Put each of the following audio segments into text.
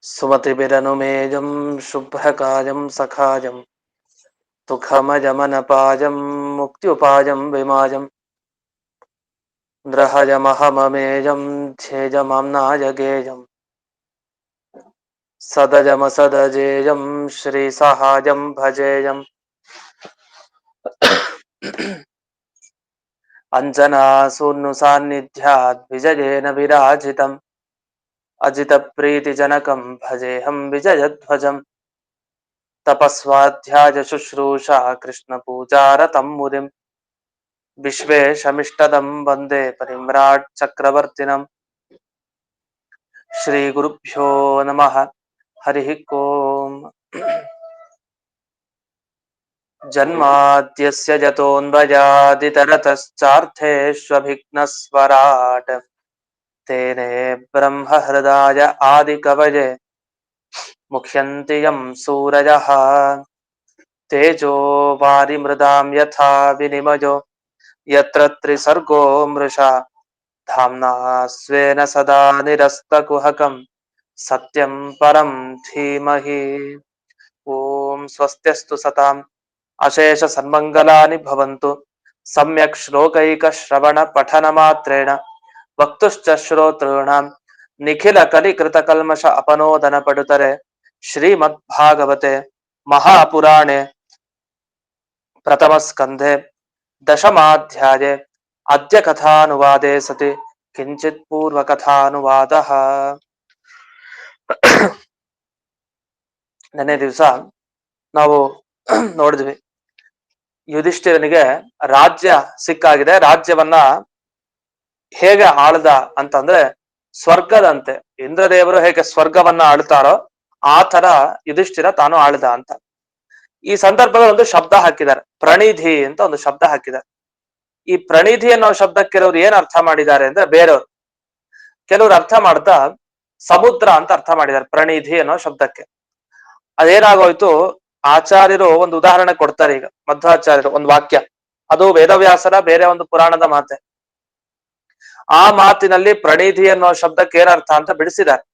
सुमतिभिरनुमेजं शुभ्रकायं सखायं सुखमजमनपाजं मुक्त्युपाजं विमाजं द्रहजमहममेजं ध्येजमम्नायगेजं सदजमसदजेजं श्रीसहाजं भजेयम् अञ्जनासूनुसान्निध्यात् विजयेन विराजितम् अजितप्रीतिजनकं भजेऽहं विजयध्वजम् तपस्वाध्याय शुश्रूषा कृष्णपूजारतं मुदिम् विश्वेशमिष्टदं वन्दे परिम्राट् चक्रवर्तिनम् श्रीगुरुभ्यो नमः हरिः ओम् जन्माद्यस्य जतोऽन्वयादितरतश्चार्थेष्वभिघ्नस्वराट् तेने ब्रह्महृदाय आदिकवये मुह्यन्ति यं सूरयः तेजो वारिमृदां यथा विनिमयो यत्र त्रिसर्गो मृषा धाम्ना स्वेन सदा निरस्तकुहकं सत्यं परं धीमहि। ॐ स्वस्त्यस्तु सताम् अशेष सन्मङ्गलानि भवन्तु। सम्यक् श्लोकैकश्रवण पठनमात्रेण वक्तुश्च श्रोतॄणां निखिल कलिकृतकल्मष अपनोदन पडुतरे श्रीमद्भागवते महापुराणे प्रथमस्कन्धे दशमाध्याये अद्य कथानुवादे सति किंचित् पूर्वकथानुवादः। ನೆನ್ನೆ ದಿವಸ ನಾವು ನೋಡಿದ್ವಿ, ಯುಧಿಷ್ಠಿರನಿಗೆ ರಾಜ್ಯ ಸಿಕ್ಕಾಗಿದೆ. ರಾಜ್ಯವನ್ನ ಹೇಗೆ ಆಳ್ದ ಅಂತಂದ್ರೆ ಸ್ವರ್ಗದಂತೆ, ಇಂದ್ರದೇವರು ಹೇಗೆ ಸ್ವರ್ಗವನ್ನ ಆಳ್ತಾರೋ ಆ ತರ ಯುಧಿಷ್ಠಿರ ತಾನು ಆಳ್ದ ಅಂತ. ಈ ಸಂದರ್ಭದಲ್ಲಿ ಒಂದು ಶಬ್ದ ಹಾಕಿದ್ದಾರೆ, ಪ್ರಣಿಧಿ ಅಂತ ಒಂದು ಶಬ್ದ ಹಾಕಿದ್ದಾರೆ. ಈ ಪ್ರಣಿಧಿ ಅನ್ನೋ ಶಬ್ದಕ್ಕೆ ಕೆಲವ್ರು ಏನ್ ಅರ್ಥ ಮಾಡಿದ್ದಾರೆ ಅಂದ್ರೆ, ಬೇರೆಯವರು ಕೆಲವ್ರು ಅರ್ಥ ಮಾಡ್ತಾ ಸಮುದ್ರ ಅಂತ ಅರ್ಥ ಮಾಡಿದ್ದಾರೆ ಪ್ರಣಿಧಿ ಅನ್ನೋ ಶಬ್ದಕ್ಕೆ. ಅದೇನಾಗೋಯ್ತು, ಆಚಾರ್ಯರು ಒಂದು ಉದಾಹರಣೆ ಕೊಡ್ತಾರೆ. ಈಗ ಮಧ್ವಾಚಾರ್ಯರು ಒಂದು ವಾಕ್ಯ, ಅದು ವೇದವ್ಯಾಸರ ಬೇರೆ ಒಂದು ಪುರಾಣದ ಮಾತೆ. ಆ ಮಾತಿನಲ್ಲಿ ಪ್ರಣಿಧಿ ಅನ್ನೋ ಶಬ್ದಕ್ಕೆ ಏನರ್ಥ ಅಂತ ಬಿಡಿಸಿದ್ದಾರೆ.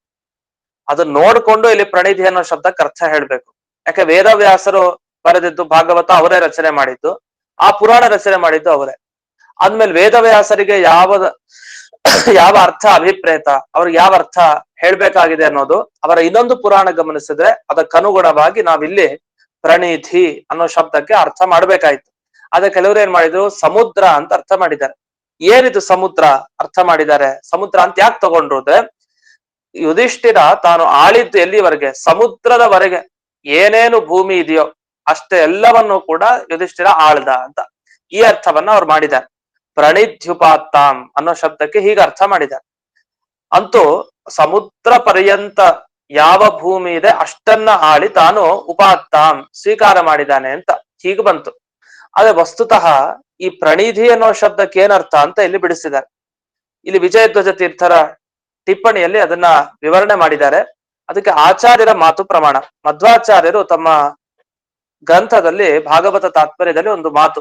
ಅದು ನೋಡ್ಕೊಂಡು ಇಲ್ಲಿ ಪ್ರಣಿಧಿ ಅನ್ನೋ ಶಬ್ದಕ್ಕೆ ಅರ್ಥ ಹೇಳ್ಬೇಕು. ಯಾಕೆ ವೇದವ್ಯಾಸರು ಬರೆದಿದ್ದು ಭಾಗವತ ಅವರೇ ರಚನೆ ಮಾಡಿದ್ದು, ಆ ಪುರಾಣ ರಚನೆ ಮಾಡಿದ್ದು ಅವರೇ. ಆದ್ಮೇಲೆ ವೇದವ್ಯಾಸರಿಗೆ ಯಾವ ಅರ್ಥ ಅಭಿಪ್ರೇತ, ಅವ್ರಿಗೆ ಯಾವ ಅರ್ಥ ಹೇಳ್ಬೇಕಾಗಿದೆ ಅನ್ನೋದು ಅವರ ಇನ್ನೊಂದು ಪುರಾಣ ಗಮನಿಸಿದ್ರೆ ಅದಕ್ಕನುಗುಣವಾಗಿ ನಾವಿಲ್ಲಿ ಪ್ರಣಿಧಿ ಅನ್ನೋ ಶಬ್ದಕ್ಕೆ ಅರ್ಥ ಮಾಡ್ಬೇಕಾಯ್ತು. ಆದ್ರೆ ಕೆಲವರು ಏನ್ ಮಾಡಿದ್ರು, ಸಮುದ್ರ ಅಂತ ಅರ್ಥ ಮಾಡಿದ್ದಾರೆ. ಏನಿದು ಸಮುದ್ರ ಅರ್ಥ ಮಾಡಿದ್ದಾರೆ? ಸಮುದ್ರ ಅಂತ ಯಾಕೆ ತಗೊಂಡ್ರು ಅಂದ್ರೆ, ಯುಧಿಷ್ಠಿರ ತಾನು ಆಳಿದ್ದು ಎಲ್ಲಿವರೆಗೆ, ಸಮುದ್ರದವರೆಗೆ ಏನೇನು ಭೂಮಿ ಇದೆಯೋ ಅಷ್ಟೇ ಎಲ್ಲವನ್ನು ಕೂಡ ಯುಧಿಷ್ಠಿರ ಆಳ್ದ ಅಂತ ಈ ಅರ್ಥವನ್ನ ಅವ್ರು ಮಾಡಿದ್ದಾರೆ. ಪ್ರಣಿಧ್ಯುಪಾತ್ತಾಂ ಅನ್ನೋ ಶಬ್ದಕ್ಕೆ ಹೀಗೆ ಅರ್ಥ ಮಾಡಿದ್ದಾರೆ. ಅಂತೂ ಸಮುದ್ರ ಪರ್ಯಂತ ಯಾವ ಭೂಮಿ ಇದೆ ಅಷ್ಟನ್ನ ಆಳಿ ತಾನು ಉಪಾತ್ತಾಂ ಸ್ವೀಕಾರ ಮಾಡಿದ್ದಾನೆ ಅಂತ ಹೀಗೆ ಬಂತು. ಆದ್ರೆ ವಸ್ತುತಃ ಈ ಪ್ರಣಿಧಿ ಅನ್ನೋ ಶಬ್ದಕ್ಕೆ ಏನರ್ಥ ಅಂತ ಇಲ್ಲಿ ಬಿಡಿಸಿದ್ದಾರೆ. ಇಲ್ಲಿ ವಿಜಯಧ್ವಜ ತೀರ್ಥರ ಟಿಪ್ಪಣಿಯಲ್ಲಿ ಅದನ್ನ ವಿವರಣೆ ಮಾಡಿದ್ದಾರೆ. ಅದಕ್ಕೆ ಆಚಾರ್ಯರ ಮಾತು ಪ್ರಮಾಣ. ಮಧ್ವಾಚಾರ್ಯರು ತಮ್ಮ ಗ್ರಂಥದಲ್ಲಿ ಭಾಗವತ ತಾತ್ಪರ್ಯದಲ್ಲಿ ಒಂದು ಮಾತು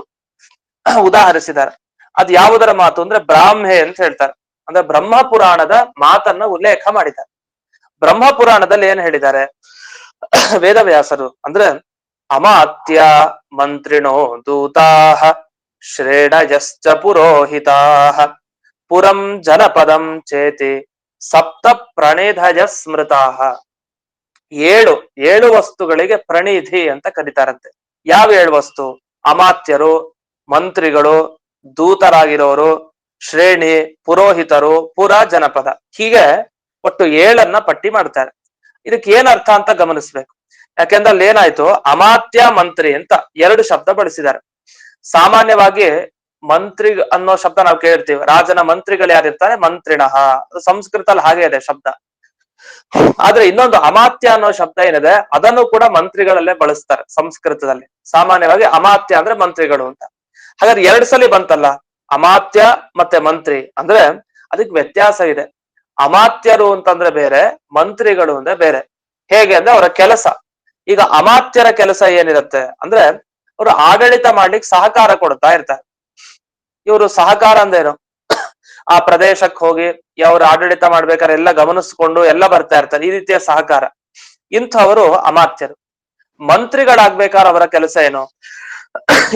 ಉದಾಹರಿಸಿದ್ದಾರೆ. ಅದು ಯಾವುದರ ಮಾತು ಅಂದ್ರೆ ಬ್ರಾಹ್ಮೆ ಅಂತ ಹೇಳ್ತಾರೆ. ಅಂದ್ರೆ ಬ್ರಹ್ಮ ಪುರಾಣದ ಮಾತನ್ನ ಉಲ್ಲೇಖ ಮಾಡಿದ್ದಾರೆ. ಬ್ರಹ್ಮ ಪುರಾಣದಲ್ಲಿ ಏನ್ ಹೇಳಿದ್ದಾರೆ ವೇದವ್ಯಾಸರು ಅಂದ್ರೆ, ಅಮಾತ್ಯ ಮಂತ್ರಿಣೋ ದೂತಾಹ ಶ್ರೇಣಯಶ್ಚ ಪುರೋಹಿತಾಹ ಪುರಂ ಜನಪದಂ ಚೇತಿ ಸಪ್ತ ಪ್ರಣೇಧಜ ಸ್ಮೃತಾಹ. ಏಳು ವಸ್ತುಗಳಿಗೆ ಪ್ರಣಿಧಿ ಅಂತ ಕರೀತಾರಂತೆ. ಯಾವ 7 ವಸ್ತು? ಅಮಾತ್ಯರು, ಮಂತ್ರಿಗಳು, ದೂತರಾಗಿರೋರು, ಶ್ರೇಣಿ, ಪುರೋಹಿತರು, ಪುರ, ಜನಪದ, ಹೀಗೆ ಒಟ್ಟು 7 ಪಟ್ಟಿ ಮಾಡ್ತಾರೆ. ಇದಕ್ಕೆ ಏನ್ ಅರ್ಥ ಅಂತ ಗಮನಿಸ್ಬೇಕು. ಯಾಕೆಂದ್ರೆ ಅಲ್ಲಿ ಏನಾಯ್ತು, ಅಮಾತ್ಯ ಮಂತ್ರಿ ಅಂತ 2 ಶಬ್ದ ಬಳಸಿದ್ದಾರೆ. ಸಾಮಾನ್ಯವಾಗಿ ಮಂತ್ರಿ ಅನ್ನೋ ಶಬ್ದ ನಾವು ಕೇಳಿರ್ತೀವಿ, ರಾಜನ ಮಂತ್ರಿಗಳು ಯಾರಿರ್ತಾರೆ, ಮಂತ್ರಿಣಃ. ಸಂಸ್ಕೃತದಲ್ಲಿ ಹಾಗೆ ಇದೆ ಶಬ್ದ. ಆದ್ರೆ ಇನ್ನೊಂದು ಅಮಾತ್ಯ ಅನ್ನೋ ಶಬ್ದ ಏನಿದೆ ಅದನ್ನು ಕೂಡ ಮಂತ್ರಿಗಳಲ್ಲೇ ಬಳಸ್ತಾರೆ ಸಂಸ್ಕೃತದಲ್ಲಿ. ಸಾಮಾನ್ಯವಾಗಿ ಅಮಾತ್ಯ ಅಂದ್ರೆ ಮಂತ್ರಿಗಳು ಅಂತ. ಹಾಗಾದ್ರೆ 2 ಸಲ ಬಂತಲ್ಲ ಅಮಾತ್ಯ ಮತ್ತೆ ಮಂತ್ರಿ ಅಂದ್ರೆ, ಅದಕ್ಕೆ ವ್ಯತ್ಯಾಸ ಇದೆ. ಅಮಾತ್ಯರು ಅಂತಂದ್ರೆ ಬೇರೆ, ಮಂತ್ರಿಗಳು ಅಂದ್ರೆ ಬೇರೆ. ಹೇಗೆ ಅಂದ್ರೆ ಅವರ ಕೆಲಸ. ಈಗ ಅಮಾತ್ಯರ ಕೆಲಸ ಏನಿರುತ್ತೆ ಅಂದ್ರೆ, ಅವರು ಆಡಳಿತ ಮಾಡ್ಲಿಕ್ಕೆ ಸಹಕಾರ ಕೊಡ್ತಾ ಇರ್ತಾರೆ. ಇವರು ಸಹಕಾರ ಅಂದೇನು, ಆ ಪ್ರದೇಶಕ್ಕೆ ಹೋಗಿ ಅವ್ರ ಆಡಳಿತ ಮಾಡ್ಬೇಕಾದ್ರೆ ಎಲ್ಲ ಗಮನಿಸ್ಕೊಂಡು ಎಲ್ಲ ಬರ್ತಾ ಇರ್ತಾರೆ. ಈ ರೀತಿಯ ಸಹಕಾರ. ಇಂಥವರು ಅಮಾತ್ಯರು. ಮಂತ್ರಿಗಳಾಗ್ಬೇಕಾದ್ರೆ ಅವರ ಕೆಲಸ ಏನು?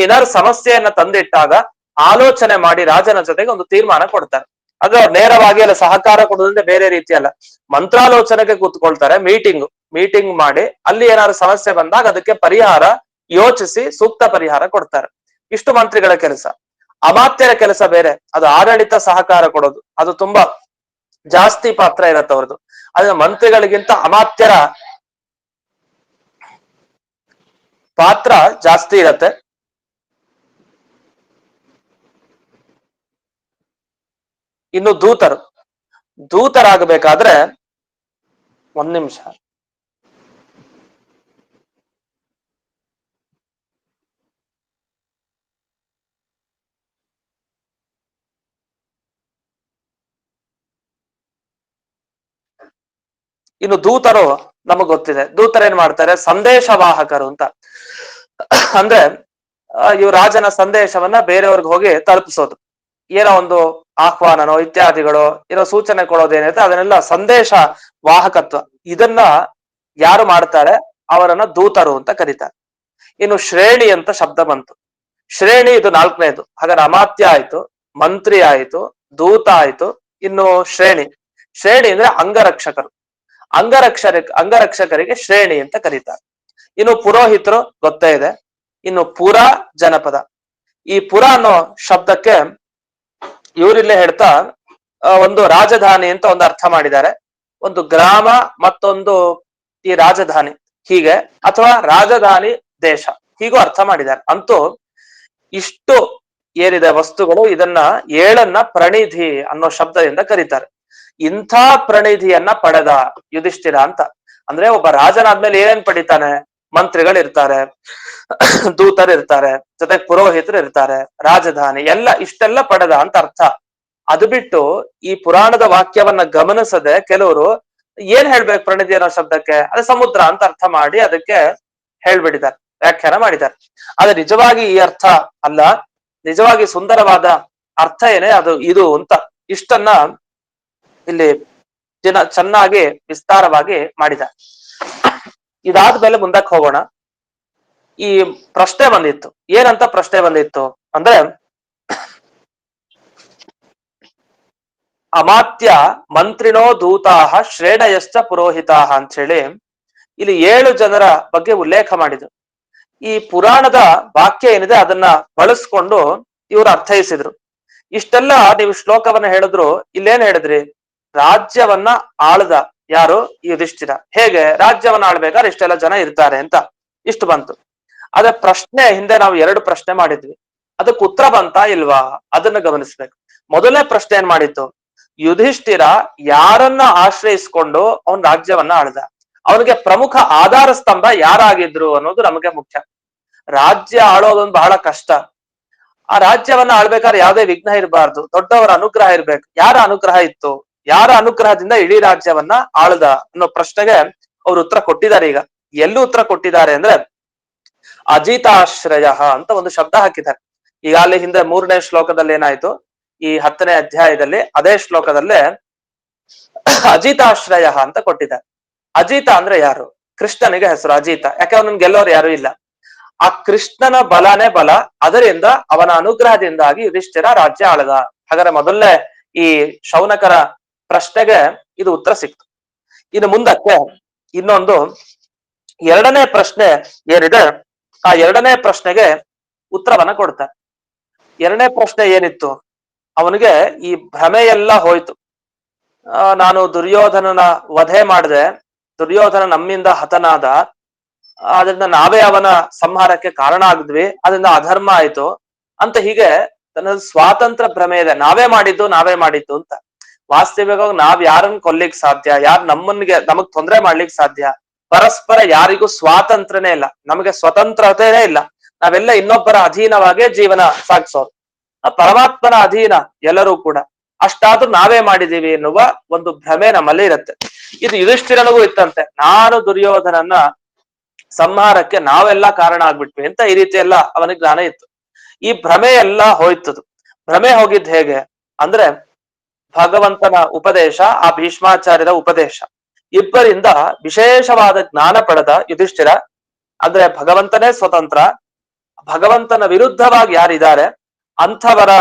ಏನಾದ್ರು ಸಮಸ್ಯೆಯನ್ನ ತಂದಿಟ್ಟಾಗ ಆಲೋಚನೆ ಮಾಡಿ ರಾಜನ ಜೊತೆಗೆ ಒಂದು ತೀರ್ಮಾನ ಕೊಡ್ತಾರೆ. ಅದು ನೇರವಾಗಿ ಅಲ್ಲ ಸಹಕಾರ ಕೊಡೋದ್ರಿಂದ ಬೇರೆ ರೀತಿ ಅಲ್ಲ. ಮಂತ್ರಾಲೋಚನೆಗೆ ಕೂತ್ಕೊಳ್ತಾರೆ, ಮೀಟಿಂಗ್ ಮಾಡಿ ಅಲ್ಲಿ ಏನಾದ್ರು ಸಮಸ್ಯೆ ಬಂದಾಗ ಅದಕ್ಕೆ ಪರಿಹಾರ ಯೋಚಿಸಿ ಸೂಕ್ತ ಪರಿಹಾರ ಕೊಡ್ತಾರೆ. ಇಷ್ಟು ಮಂತ್ರಿಗಳ ಕೆಲಸ. ಅಮಾತ್ಯರ ಕೆಲಸ ಬೇರೆ. ಅದು ಆಡಳಿತ ಸಹಕಾರ ಕೊಡೋದು. ಅದು ತುಂಬಾ ಜಾಸ್ತಿ ಪಾತ್ರ ಇರತ್ತೆ ಅವ್ರದ್ದು. ಆದ್ರೆ ಮಂತ್ರಿಗಳಿಗಿಂತ ಅಮಾತ್ಯರ ಪಾತ್ರ ಜಾಸ್ತಿ ಇರತ್ತೆ. ಇನ್ನು ದೂತರಾಗಬೇಕಾದ್ರೆ ಒಂದ್ ನಿಮಿಷ. ಇನ್ನು ದೂತರು ನಮಗ್ ಗೊತ್ತಿದೆ. ದೂತರು ಏನ್ ಮಾಡ್ತಾರೆ? ಸಂದೇಶವಾಹಕರು ಅಂತ. ಅಂದ್ರೆ ಇವ್ ರಾಜನ ಸಂದೇಶವನ್ನ ಬೇರೆಯವ್ರಿಗೆ ಹೋಗಿ ತಲುಪಿಸೋದು. ಏನೋ ಒಂದು ಆಹ್ವಾನನೋ ಇತ್ಯಾದಿಗಳು ಏನೋ ಸೂಚನೆ ಕೊಡೋದೇನೈತೆ ಅದನ್ನೆಲ್ಲ ಸಂದೇಶ ವಾಹಕತ್ವ. ಇದನ್ನ ಯಾರು ಮಾಡ್ತಾರೆ ಅವರನ್ನ ದೂತರು ಅಂತ ಕರೀತಾರೆ. ಇನ್ನು ಶ್ರೇಣಿ ಅಂತ ಶಬ್ದ ಬಂತು. ಶ್ರೇಣಿ ಇದು 4ನೇದು. ಹಾಗಾದ್ರೆ ಅಮಾತ್ಯ ಆಯ್ತು, ಮಂತ್ರಿ ಆಯ್ತು, ದೂತ ಆಯ್ತು. ಇನ್ನು ಶ್ರೇಣಿ ಅಂದ್ರೆ ಅಂಗರಕ್ಷಕರು. ಅಂಗರಕ್ಷಕರಿಗೆ ಶ್ರೇಣಿ ಅಂತ ಕರೀತಾರೆ. ಇನ್ನು ಪುರೋಹಿತರು ಗೊತ್ತೇ ಇದೆ. ಇನ್ನು ಪುರ ಜನಪದ. ಈ ಪುರ ಅನ್ನೋ ಶಬ್ದಕ್ಕೆ ಇವರಿಲ್ಲೇ ಹೇಳ್ತಾ ಒಂದು ರಾಜಧಾನಿ ಅಂತ ಒಂದು ಅರ್ಥ ಮಾಡಿದ್ದಾರೆ. ಒಂದು ಗ್ರಾಮ ಮತ್ತೊಂದು ಈ ರಾಜಧಾನಿ ಹೀಗೆ, ಅಥವಾ ರಾಜಧಾನಿ ದೇಶ ಹೀಗೂ ಅರ್ಥ ಮಾಡಿದ್ದಾರೆ. ಅಂತೂ ಇಷ್ಟು ಏನಿದೆ ವಸ್ತುಗಳು, ಇದನ್ನ 7ನ್ನ ಪ್ರಣಿಧಿ ಅನ್ನೋ ಶಬ್ದದಿಂದ ಕರೀತಾರೆ. ಇಂಥ ಪ್ರಣಿಧಿಯನ್ನ ಪಡೆದ ಯುಧಿಷ್ಠಿರ ಅಂತ. ಅಂದ್ರೆ ಒಬ್ಬ ರಾಜನಾದ್ಮೇಲೆ ಏನೇನ್ ಪಡಿತಾನೆ? ಮಂತ್ರಿಗಳು ಇರ್ತಾರೆ, ದೂತರು ಇರ್ತಾರೆ, ಜೊತೆಗೆ ಪುರೋಹಿತರು ಇರ್ತಾರೆ, ರಾಜಧಾನಿ ಎಲ್ಲ ಇಷ್ಟೆಲ್ಲ ಪಡೆದ ಅಂತ ಅರ್ಥ. ಅದು ಬಿಟ್ಟು ಈ ಪುರಾಣದ ವಾಕ್ಯವನ್ನ ಗಮನಿಸದೆ ಕೆಲವರು ಏನ್ ಹೇಳ್ಬೇಕು ಪ್ರಣಿಧಿ ಅನ್ನೋ ಶಬ್ದಕ್ಕೆ? ಅದು ಸಮುದ್ರ ಅಂತ ಅರ್ಥ ಮಾಡಿ ಅದಕ್ಕೆ ಹೇಳ್ಬಿಟ್ಟಿದ್ದಾರೆ, ವ್ಯಾಖ್ಯಾನ ಮಾಡಿದ್ದಾರೆ. ಆದ್ರೆ ನಿಜವಾಗಿ ಈ ಅರ್ಥ ಅಲ್ಲ. ನಿಜವಾಗಿ ಸುಂದರವಾದ ಅರ್ಥ ಏನೇ ಅದು ಇದು ಅಂತ ಇಷ್ಟನ್ನ ಇಲ್ಲಿ ಚೆನ್ನಾಗಿ ವಿಸ್ತಾರವಾಗಿ ಮಾಡಿದ್ದಾರೆ. ಇದಾದ್ಮೇಲೆ ಮುಂದಕ್ಕೆ ಹೋಗೋಣ. ಈ ಪ್ರಶ್ನೆ ಬಂದಿತ್ತು. ಏನಂತ ಪ್ರಶ್ನೆ ಬಂದಿತ್ತು ಅಂದ್ರೆ, ಅಮಾತ್ಯ ಮಂತ್ರಿಣೋ ದೂತಾಹ ಶ್ರೇಣಯಶ್ಚ ಪುರೋಹಿತಾಹ ಅಂತ ಹೇಳಿ ಇಲ್ಲಿ 7 ಜನರ ಬಗ್ಗೆ ಉಲ್ಲೇಖ ಮಾಡಿದ್ರು. ಈ ಪುರಾಣದ ವಾಕ್ಯ ಏನಿದೆ ಅದನ್ನ ಬಳಸ್ಕೊಂಡು ಇವರು ಅರ್ಥೈಸಿದ್ರು. ಇಷ್ಟೆಲ್ಲ ನೀವು ಶ್ಲೋಕವನ್ನ ಹೇಳಿದ್ರು. ಇಲ್ಲೇನ್ ಹೇಳಿದ್ರಿ? ರಾಜ್ಯವನ್ನ ಆಳ್ದ ಯಾರು? ಯುಧಿಷ್ಠಿರ. ಹೇಗೆ ರಾಜ್ಯವನ್ನ ಆಳ್ಬೇಕಾದ್ರೆ ಇಷ್ಟೆಲ್ಲ ಜನ ಇರ್ತಾರೆ ಅಂತ ಇಷ್ಟು ಬಂತು. ಅದ ಪ್ರಶ್ನೆ ಹಿಂದೆ ನಾವು 2 ಪ್ರಶ್ನೆ ಮಾಡಿದ್ವಿ. ಅದಕ್ಕೆ ಉತ್ತರ ಬಂತಾ ಇಲ್ವಾ ಅದನ್ನ ಗಮನಿಸ್ಬೇಕು. ಮೊದಲನೇ ಪ್ರಶ್ನೆ ಏನ್ ಮಾಡಿತ್ತು? ಯುಧಿಷ್ಠಿರ ಯಾರನ್ನ ಆಶ್ರಯಿಸ್ಕೊಂಡು ಅವನ್ ರಾಜ್ಯವನ್ನ ಆಳ್ದ? ಅವನಿಗೆ ಪ್ರಮುಖ ಆಧಾರ ಸ್ತಂಭ ಯಾರಾಗಿದ್ರು ಅನ್ನೋದು ನಮಗೆ ಮುಖ್ಯ. ರಾಜ್ಯ ಆಳೋದೊಂದು ಬಹಳ ಕಷ್ಟ. ಆ ರಾಜ್ಯವನ್ನ ಆಳ್ಬೇಕಾದ್ರೆ ಯಾವುದೇ ವಿಘ್ನ ಇರಬಾರ್ದು, ದೊಡ್ಡವರ ಅನುಗ್ರಹ ಇರ್ಬೇಕು. ಯಾರ ಅನುಗ್ರಹ ಇತ್ತು? ಯಾರ ಅನುಗ್ರಹದಿಂದ ಇಡೀ ರಾಜ್ಯವನ್ನ ಆಳ್ದ ಅನ್ನೋ ಪ್ರಶ್ನೆಗೆ ಅವ್ರು ಉತ್ತರ ಕೊಟ್ಟಿದ್ದಾರೆ. ಈಗ ಎಲ್ಲೂ ಉತ್ತರ ಕೊಟ್ಟಿದ್ದಾರೆ ಅಂದ್ರೆ ಅಜಿತಾಶ್ರಯ ಅಂತ ಒಂದು ಶಬ್ದ ಹಾಕಿದ್ದಾರೆ. ಈಗ ಅಲ್ಲಿ ಹಿಂದೆ 3ನೇ ಶ್ಲೋಕದಲ್ಲಿ ಏನಾಯ್ತು? ಈ 10ನೇ ಅಧ್ಯಾಯದಲ್ಲಿ ಅದೇ ಶ್ಲೋಕದಲ್ಲೇ ಅಜಿತಾಶ್ರಯ ಅಂತ ಕೊಟ್ಟಿದ್ದಾರೆ. ಅಜಿತ ಅಂದ್ರೆ ಯಾರು? ಕೃಷ್ಣನಿಗೆ ಹೆಸರು ಅಜಿತ. ಯಾಕೆ ಅವನನ್ನ ಗೆಲ್ಲೋರು ಯಾರು ಇಲ್ಲ. ಆ ಕೃಷ್ಣನ ಬಲನೇ ಬಲ. ಅದರಿಂದ ಅವನ ಅನುಗ್ರಹದಿಂದಾಗಿ ಯುಧಿಷ್ಠಿರ ರಾಜ್ಯ ಆಳದ. ಹಾಗಾದ್ರೆ ಮೊದಲನೇ ಈ ಶೌನಕರ ಪ್ರಶ್ನೆಗೆ ಇದು ಉತ್ತರ ಸಿಕ್ತು. ಇನ್ನು ಮುಂದಕ್ಕೆ ಇನ್ನೊಂದು 2ನೇ ಪ್ರಶ್ನೆ ಏನಿದೆ, ಆ 2ನೇ ಪ್ರಶ್ನೆಗೆ ಉತ್ತರವನ್ನ ಕೊಡ್ತಾರೆ. 2ನೇ ಪ್ರಶ್ನೆ ಏನಿತ್ತು? ಅವನಿಗೆ ಈ ಭ್ರಮೆ ಎಲ್ಲ ಹೋಯ್ತು. ನಾನು ದುರ್ಯೋಧನನ ವಧೆ ಮಾಡಿದೆ, ದುರ್ಯೋಧನ ನಮ್ಮಿಂದ ಹತನಾದ, ಅದರಿಂದ ನಾವೇ ಅವನ ಸಂಹಾರಕ್ಕೆ ಕಾರಣ ಆಗಿದ್ವಿ, ಅದರಿಂದ ಅಧರ್ಮ ಆಯ್ತು ಅಂತ ಹೀಗೆ ತನ್ನ ಸ್ವಾತಂತ್ರ್ಯ ಭ್ರಮೆ ಇದೆ. ನಾವೇ ಮಾಡಿದ್ದು ಅಂತ. ವಾಸ್ತವಿಕವಾಗಿ ನಾವ್ ಯಾರನ್ನ ಕೊಲ್ಲಿಕ್ ಸಾಧ್ಯ? ಯಾರು ನಮಗ್ ತೊಂದರೆ ಮಾಡ್ಲಿಕ್ ಸಾಧ್ಯ? ಪರಸ್ಪರ ಯಾರಿಗೂ ಸ್ವಾತಂತ್ರ್ಯನೇ ಇಲ್ಲ. ನಮಗೆ ಸ್ವತಂತ್ರತೆನೇ ಇಲ್ಲ. ನಾವೆಲ್ಲ ಇನ್ನೊಬ್ಬರ ಅಧೀನವಾಗೇ ಜೀವನ ಸಾಗಿಸೋರು. ಪರಮಾತ್ಮನ ಅಧೀನ ಎಲ್ಲರೂ ಕೂಡ. ಅಷ್ಟಾದ್ರೂ ನಾವೇ ಮಾಡಿದೀವಿ ಎನ್ನುವ ಒಂದು ಭ್ರಮೆ ನಮ್ಮಲ್ಲಿ ಇರುತ್ತೆ. ಇದು ಯುಧಿಷ್ಠಿರನಿಗೂ ಇತ್ತಂತೆ. ನಾನು ದುರ್ಯೋಧನನ್ನ ಸಂಹಾರಕ್ಕೆ ನಾವೆಲ್ಲ ಕಾರಣ ಆಗ್ಬಿಟ್ವಿ ಅಂತ ಈ ರೀತಿ ಎಲ್ಲ ಅವನಿಗೆ ಜ್ಞಾನ ಇತ್ತು. ಈ ಭ್ರಮೆ ಎಲ್ಲ ಹೋಯ್ತದು. ಭ್ರಮೆ ಹೋಗಿದ್ ಹೇಗೆ ಅಂದ್ರೆ, ಭಗವಂತನ ಉಪದೇಶ, ಆ ಭೀಷ್ಮಾಚಾರ್ಯರ ಉಪದೇಶ, ಇಬ್ಬರಿಂದ ವಿಶೇಷವಾದ ಜ್ಞಾನ ಪಡೆದ ಯುಧಿಷ್ಠಿರ, ಅಂದ್ರೆ ಭಗವಂತನೇ ಸ್ವತಂತ್ರ, ಭಗವಂತನ ವಿರುದ್ಧವಾಗಿ ಯಾರಿದ್ದಾರೆ ಅಂಥವರ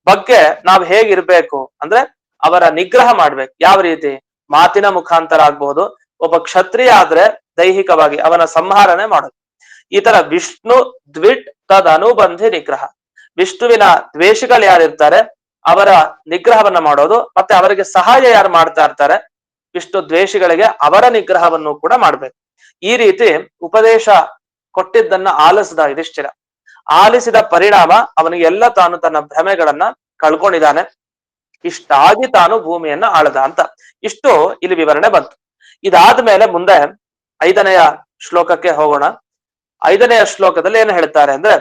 ಬಗ್ಗೆ ನಾವ್ ಹೇಗಿರ್ಬೇಕು ಅಂದ್ರೆ ಅವರ ನಿಗ್ರಹ ಮಾಡ್ಬೇಕು. ಯಾವ ರೀತಿ? ಮಾತಿನ ಮುಖಾಂತರ ಆಗ್ಬಹುದು, ಒಬ್ಬ ಕ್ಷತ್ರಿಯ ಆದ್ರೆ ದೈಹಿಕವಾಗಿ ಅವನ ಸಂಹಾರನೆ ಮಾಡೋದು. ಈ ತರ ವಿಷ್ಣು ದ್ವಿಟ್ ತದ್ ಅನುಬಂಧಿ ನಿಗ್ರಹ, ವಿಷ್ಣುವಿನ ದ್ವೇಷಿಗಳು ಯಾರಿರ್ತಾರೆ ಅವರ ನಿಗ್ರಹವನ್ನ ಮಾಡೋದು, ಮತ್ತೆ ಅವರಿಗೆ ಸಹಾಯ ಯಾರು ಮಾಡ್ತಾ ಇರ್ತಾರೆ ವಿಷ್ಣು ದ್ವೇಷಿಗಳಿಗೆ ಅವರ ನಿಗ್ರಹವನ್ನು ಕೂಡ ಮಾಡ್ಬೇಕು. ಈ ರೀತಿ ಉಪದೇಶ ಕೊಟ್ಟಿದ್ದನ್ನ ಆಲಿಸಿದ ಯುಧಿಷ್ಠಿರ. ಆಲಿಸಿದ ಪರಿಣಾಮ ಅವನಿಗೆ ಎಲ್ಲ ತಾನು ತನ್ನ ಭ್ರಮೆಗಳನ್ನ ಕಳ್ಕೊಂಡಿದ್ದಾನೆ. ಇಷ್ಟಾಗಿ ತಾನು ಭೂಮಿಯನ್ನ ಆಳದ ಅಂತ ಇಷ್ಟು ಇಲ್ಲಿ ವಿವರಣೆ ಬಂತು. ಇದಾದ್ಮೇಲೆ ಮುಂದೆ 5ನೆಯ ಶ್ಲೋಕಕ್ಕೆ ಹೋಗೋಣ. 5ನೆಯ ಶ್ಲೋಕದಲ್ಲಿ ಏನು ಹೇಳ್ತಾರೆ ಅಂದ್ರೆ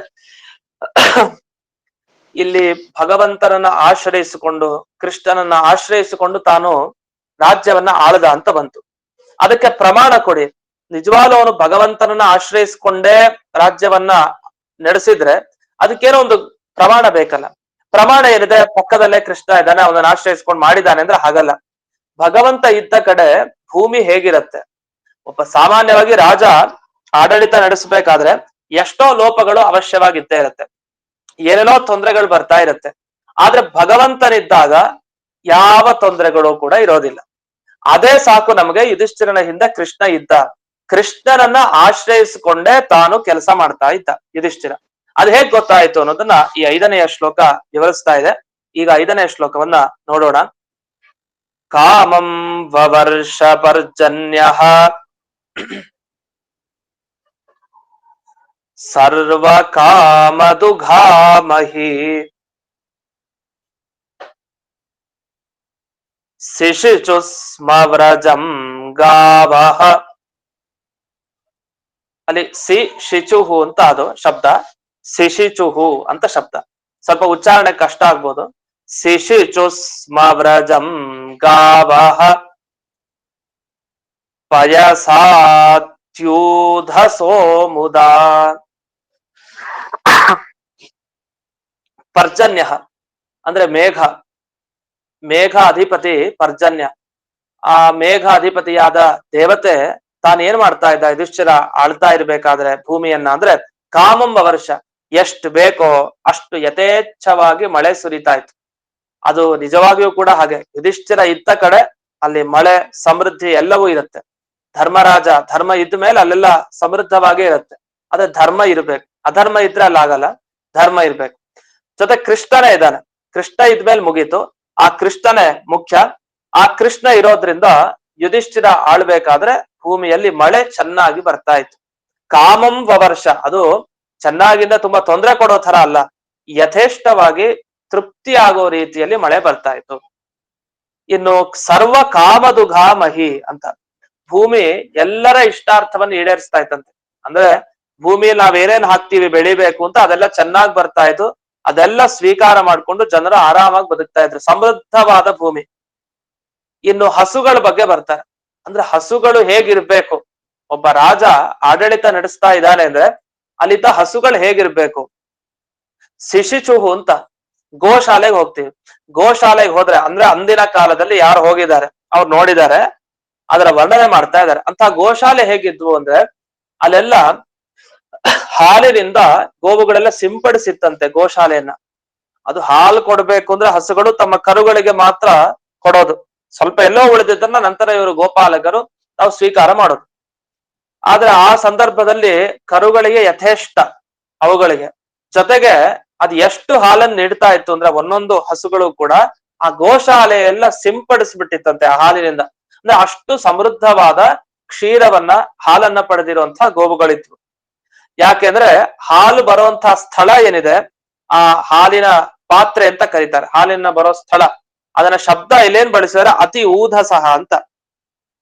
ಇಲ್ಲಿ ಭಗವಂತನನ್ನ ಆಶ್ರಯಿಸಿಕೊಂಡು, ಕೃಷ್ಣನನ್ನ ಆಶ್ರಯಿಸಿಕೊಂಡು ತಾನು ರಾಜ್ಯವನ್ನ ಆಳದ ಅಂತ ಬಂತು. ಅದಕ್ಕೆ ಪ್ರಮಾಣ ಕೊಡಿ. ನಿಜವಾಗ್ಲೂ ಅವನು ಭಗವಂತನನ್ನ ಆಶ್ರಯಿಸಿಕೊಂಡೇ ರಾಜ್ಯವನ್ನ ನಡೆಸಿದ್ರೆ ಅದಕ್ಕೇನೋ ಒಂದು ಪ್ರಮಾಣ ಬೇಕಲ್ಲ. ಪ್ರಮಾಣ ಏನಿದೆ? ಪಕ್ಕದಲ್ಲೇ ಕೃಷ್ಣ ಇದ್ದಾನೆ, ಅವನನ್ನ ಆಶ್ರಯಿಸ್ಕೊಂಡು ಮಾಡಿದ್ದಾನೆ ಅಂದ್ರೆ ಹಾಗಲ್ಲ. ಭಗವಂತ ಇದ್ದ ಕಡೆ ಭೂಮಿ ಹೇಗಿರತ್ತೆ? ಒಬ್ಬ ಸಾಮಾನ್ಯವಾಗಿ ರಾಜ ಆಡಳಿತ ನಡೆಸಬೇಕಾದ್ರೆ ಎಷ್ಟೋ ಲೋಪಗಳು ಅವಶ್ಯವಾಗಿದ್ದೇ ಇರತ್ತೆ, ಏನೇನೋ ತೊಂದರೆಗಳು ಬರ್ತಾ ಇರತ್ತೆ. ಆದ್ರೆ ಭಗವಂತನಿದ್ದಾಗ ಯಾವ ತೊಂದರೆಗಳು ಕೂಡ ಇರೋದಿಲ್ಲ. ಅದೇ ಸಾಕು ನಮಗೆ. ಯುಧಿಷ್ಠಿರನ ಹಿಂದೆ ಕೃಷ್ಣ ಇದ್ದ, ಕೃಷ್ಣನನ್ನ ಆಶ್ರಯಿಸಿಕೊಂಡೇ ತಾನು ಕೆಲಸ ಮಾಡ್ತಾ ಇದ್ದ ಯುಧಿಷ್ಠಿರ. ಅದು ಹೇಗ್ ಗೊತ್ತಾಯ್ತು ಅನ್ನೋದನ್ನ ಈ 5ನೆಯ ಶ್ಲೋಕ ವಿವರಿಸ್ತಾ ಇದೆ. ಈಗ 5ನೆಯ ಶ್ಲೋಕವನ್ನ ನೋಡೋಣ. ಕಾಮಂ ವವರ್ಷ ಪರ್ಜನ್ಯ ಸರ್ವ ಕಾಮದುಘಾಮಹಿ ಶಿಶಿಚುಸ್ಮವ್ರಜಂ ಗಾವಃ. ಅಲ್ಲಿ ಶಿಶುಹು ಅಂತ ಅದು ಶಬ್ದ, ಶಿಶಿಚುಹು ಅಂತ ಶಬ್ದ. ಸ್ವಲ್ಪ ಉಚ್ಚಾರಣೆ ಕಷ್ಟ ಆಗ್ಬೋದು. ಶಿಶಿಚುಸ್ಮವ್ರಜಂ ಗಾವಃ ಪಯಸಾತ್ಯೂಧಸೋ ಮುದಾ. ಪರ್ಜನ್ಯ ಅಂದ್ರೆ ಮೇಘ, ಮೇಘ ಅಧಿಪತಿ ಪರ್ಜನ್ಯ. ಆ ಮೇಘ ಅಧಿಪತಿಯಾದ ದೇವತೆ ತಾನು ಏನ್ ಮಾಡ್ತಾ ಇದ್ದ? ಯುಧಿಷ್ಠಿರ ಆಳ್ತಾ ಇರ್ಬೇಕಾದ್ರೆ ಭೂಮಿಯನ್ನ ಅಂದ್ರೆ ಕಾಮಂ ವರ್ಷ, ಎಷ್ಟು ಬೇಕೋ ಅಷ್ಟು ಯಥೇಚ್ಛವಾಗಿ ಮಳೆ ಸುರಿತಾ ಇತ್ತು. ಅದು ನಿಜವಾಗಿಯೂ ಕೂಡ ಹಾಗೆ. ಯುಧಿಷ್ಠಿರ ಇದ್ದ ಕಡೆ ಅಲ್ಲಿ ಮಳೆ, ಸಮೃದ್ಧಿ ಎಲ್ಲವೂ ಇರುತ್ತೆ. ಧರ್ಮರಾಜ ಧರ್ಮ ಇದ್ದ ಮೇಲೆ ಅಲ್ಲೆಲ್ಲ ಸಮೃದ್ಧವಾಗೇ ಇರುತ್ತೆ. ಅದೇ ಧರ್ಮ ಇರ್ಬೇಕು, ಅಧರ್ಮ ಇದ್ರೆ ಅಲ್ಲಿ ಆಗಲ್ಲ. ಧರ್ಮ ಇರ್ಬೇಕು. ಜೊತೆ ಕೃಷ್ಣನೇ ಇದ್ದಾನೆ, ಕೃಷ್ಣ ಇದ್ಮೇಲೆ ಮುಗೀತು. ಆ ಕೃಷ್ಣನೇ ಮುಖ್ಯ. ಆ ಕೃಷ್ಣ ಇರೋದ್ರಿಂದ ಯುಧಿಷ್ಠಿರ ಆಳ್ಬೇಕಾದ್ರೆ ಭೂಮಿಯಲ್ಲಿ ಮಳೆ ಚೆನ್ನಾಗಿ ಬರ್ತಾ ಇತ್ತು. ಕಾಮಂ ವವರ್ಷ, ಅದು ಚೆನ್ನಾಗಿಂದ ತುಂಬಾ ತೊಂದರೆ ಕೊಡೋ ತರ ಅಲ್ಲ, ಯಥೇಷ್ಟವಾಗಿ ತೃಪ್ತಿ ಆಗೋ ರೀತಿಯಲ್ಲಿ ಮಳೆ ಬರ್ತಾ ಇತ್ತು. ಇನ್ನು ಸರ್ವ ಕಾಮದುಘಾಮಹಿ ಅಂತ, ಭೂಮಿ ಎಲ್ಲರ ಇಷ್ಟಾರ್ಥವನ್ನು ಈಡೇರಿಸ್ತಾ ಇತ್ತಂತೆ. ಅಂದ್ರೆ ಭೂಮಿಯಲ್ಲಿ ನಾವೇನೇನ್ ಹಾಕ್ತಿವಿ ಬೆಳಿಬೇಕು ಅಂತ ಅದೆಲ್ಲ ಚೆನ್ನಾಗಿ ಬರ್ತಾ ಇತ್ತು. ಅದೆಲ್ಲ ಸ್ವೀಕಾರ ಮಾಡ್ಕೊಂಡು ಜನರು ಆರಾಮಾಗಿ ಬದುಕ್ತಾ ಇದ್ರು. ಸಮೃದ್ಧವಾದ ಭೂಮಿ. ಇನ್ನು ಹಸುಗಳ ಬಗ್ಗೆ ಬರ್ತಾರೆ. ಅಂದ್ರೆ ಹಸುಗಳು ಹೇಗಿರ್ಬೇಕು? ಒಬ್ಬ ರಾಜ ಆಡಳಿತ ನಡೆಸ್ತಾ ಇದ್ದಾನೆ ಅಂದ್ರೆ ಅಲ್ಲಿದ್ದ ಹಸುಗಳು ಹೇಗಿರ್ಬೇಕು? ಶಿಶಿಚುಹು ಅಂತ ಗೋಶಾಲೆಗೆ ಹೋಗ್ತೀವಿ. ಗೋಶಾಲೆಗೆ ಹೋದ್ರೆ ಅಂದ್ರೆ ಅಂದಿನ ಕಾಲದಲ್ಲಿ ಯಾರು ಹೋಗಿದ್ದಾರೆ ಅವ್ರು ನೋಡಿದ್ದಾರೆ, ಅದರ ವರ್ಣನೆ ಮಾಡ್ತಾ ಇದ್ದಾರೆ. ಅಂತ ಗೋಶಾಲೆ ಹೇಗಿದ್ವು ಅಂದ್ರೆ ಅಲ್ಲೆಲ್ಲ ಹಾಲಿನಿಂದ ಗೋವುಗಳೆಲ್ಲ ಸಿಂಪಡಿಸಿತ್ತಂತೆ ಗೋಶಾಲೆಯನ್ನ. ಅದು ಹಾಲು ಕೊಡ್ಬೇಕು ಅಂದ್ರೆ ಹಸುಗಳು ತಮ್ಮ ಕರುಗಳಿಗೆ ಮಾತ್ರ ಕೊಡೋದು. ಸ್ವಲ್ಪ ಎಲ್ಲೋ ಉಳಿದಿದ್ದನ್ನ ನಂತರ ಇವರು ಗೋಪಾಲಕರು ನಾವು ಸ್ವೀಕಾರ ಮಾಡೋದು. ಆದ್ರೆ ಆ ಸಂದರ್ಭದಲ್ಲಿ ಕರುಗಳಿಗೆ ಯಥೇಷ್ಟ ಅವುಗಳಿಗೆ. ಜೊತೆಗೆ ಅದು ಎಷ್ಟು ಹಾಲನ್ನು ನೀಡ್ತಾ ಇತ್ತು ಅಂದ್ರೆ ಒಂದೊಂದು ಹಸುಗಳು ಕೂಡ ಆ ಗೋಶಾಲೆ ಎಲ್ಲ ಸಿಂಪಡಿಸ್ಬಿಟ್ಟಿತ್ತಂತೆ ಆ ಹಾಲಿನಿಂದ. ಅಂದ್ರೆ ಅಷ್ಟು ಸಮೃದ್ಧವಾದ ಕ್ಷೀರವನ್ನ, ಹಾಲನ್ನ ಪಡೆದಿರುವಂತಹ ಗೋವುಗಳಿದ್ವು. ಯಾಕೆಂದ್ರೆ ಹಾಲು ಬರುವಂತಹ ಸ್ಥಳ ಏನಿದೆ, ಆ ಹಾಲಿನ ಪಾತ್ರೆ ಅಂತ ಕರೀತಾರೆ. ಹಾಲಿನ ಬರೋ ಸ್ಥಳ, ಅದನ್ನ ಶಬ್ದ ಇಲ್ಲೇನ್ ಬಳಸಿದ್ರೆ ಅತಿ ಊಧಸಹ ಅಂತ.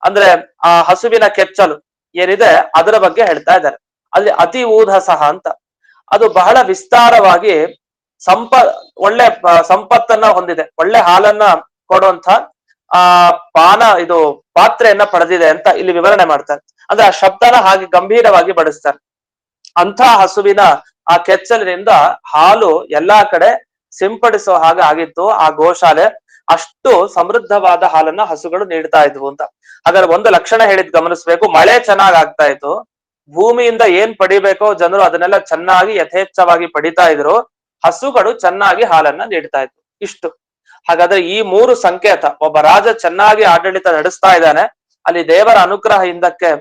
ಅಂದ್ರೆ ಆ ಹಸುವಿನ ಕೆಚ್ಚಲು ಏನಿದೆ ಅದರ ಬಗ್ಗೆ ಹೇಳ್ತಾ ಇದ್ದಾರೆ. ಅಲ್ಲಿ ಅತಿ ಊಧಸಹ ಅಂತ. ಅದು ಬಹಳ ವಿಸ್ತಾರವಾಗಿ ಒಳ್ಳೆ ಸಂಪತ್ತನ್ನ ಹೊಂದಿದೆ, ಒಳ್ಳೆ ಹಾಲನ್ನ ಕೊಡುವಂತ ಆ ಇದು ಪಾತ್ರೆಯನ್ನ ಪಡೆದಿದೆ ಅಂತ ಇಲ್ಲಿ ವಿವರಣೆ ಮಾಡ್ತಾರೆ. ಅಂದ್ರೆ ಆ ಶಬ್ದನ ಹಾಗೆ ಗಂಭೀರವಾಗಿ ಬಳಸ್ತಾರೆ. ಅಂಥ ಹಸುವಿನ ಆ ಕೆಚ್ಚಲಿನಿಂದ ಹಾಲು ಎಲ್ಲಾ ಕಡೆ ಸಿಂಪಡಿಸೋ ಹಾಗೆ ಆಗಿತ್ತು ಆ ಗೋಶಾಲೆ. ಅಷ್ಟು ಸಮೃದ್ಧವಾದ ಹಾಲನ್ನ ಹಸುಗಳು ನೀಡ್ತಾ ಇದ್ವು ಅಂತ. ಹಾಗಾದ್ರೆ ಒಂದು ಲಕ್ಷಣ ಹೇಳಿದ್ ಗಮನಿಸ್ಬೇಕು, ಮಳೆ ಚೆನ್ನಾಗ್ ಆಗ್ತಾ ಇತ್ತು, ಭೂಮಿಯಿಂದ ಏನ್ ಪಡಿಬೇಕೋ ಜನರು ಅದನ್ನೆಲ್ಲ ಚೆನ್ನಾಗಿ ಯಥೇಚ್ಛವಾಗಿ ಪಡಿತಾ ಇದ್ರು, ಹಸುಗಳು ಚೆನ್ನಾಗಿ ಹಾಲನ್ನ ನೀಡ್ತಾ ಇದ್ವು. ಇಷ್ಟು. ಹಾಗಾದ್ರೆ ಈ ಮೂರು ಸಂಕೇತ, ಒಬ್ಬ ರಾಜ ಚೆನ್ನಾಗಿ ಆಡಳಿತ ನಡೆಸ್ತಾ ಇದ್ದಾನೆ, ಅಲ್ಲಿ ದೇವರ ಅನುಗ್ರಹ ಹಿಂದಕ್ಕೆ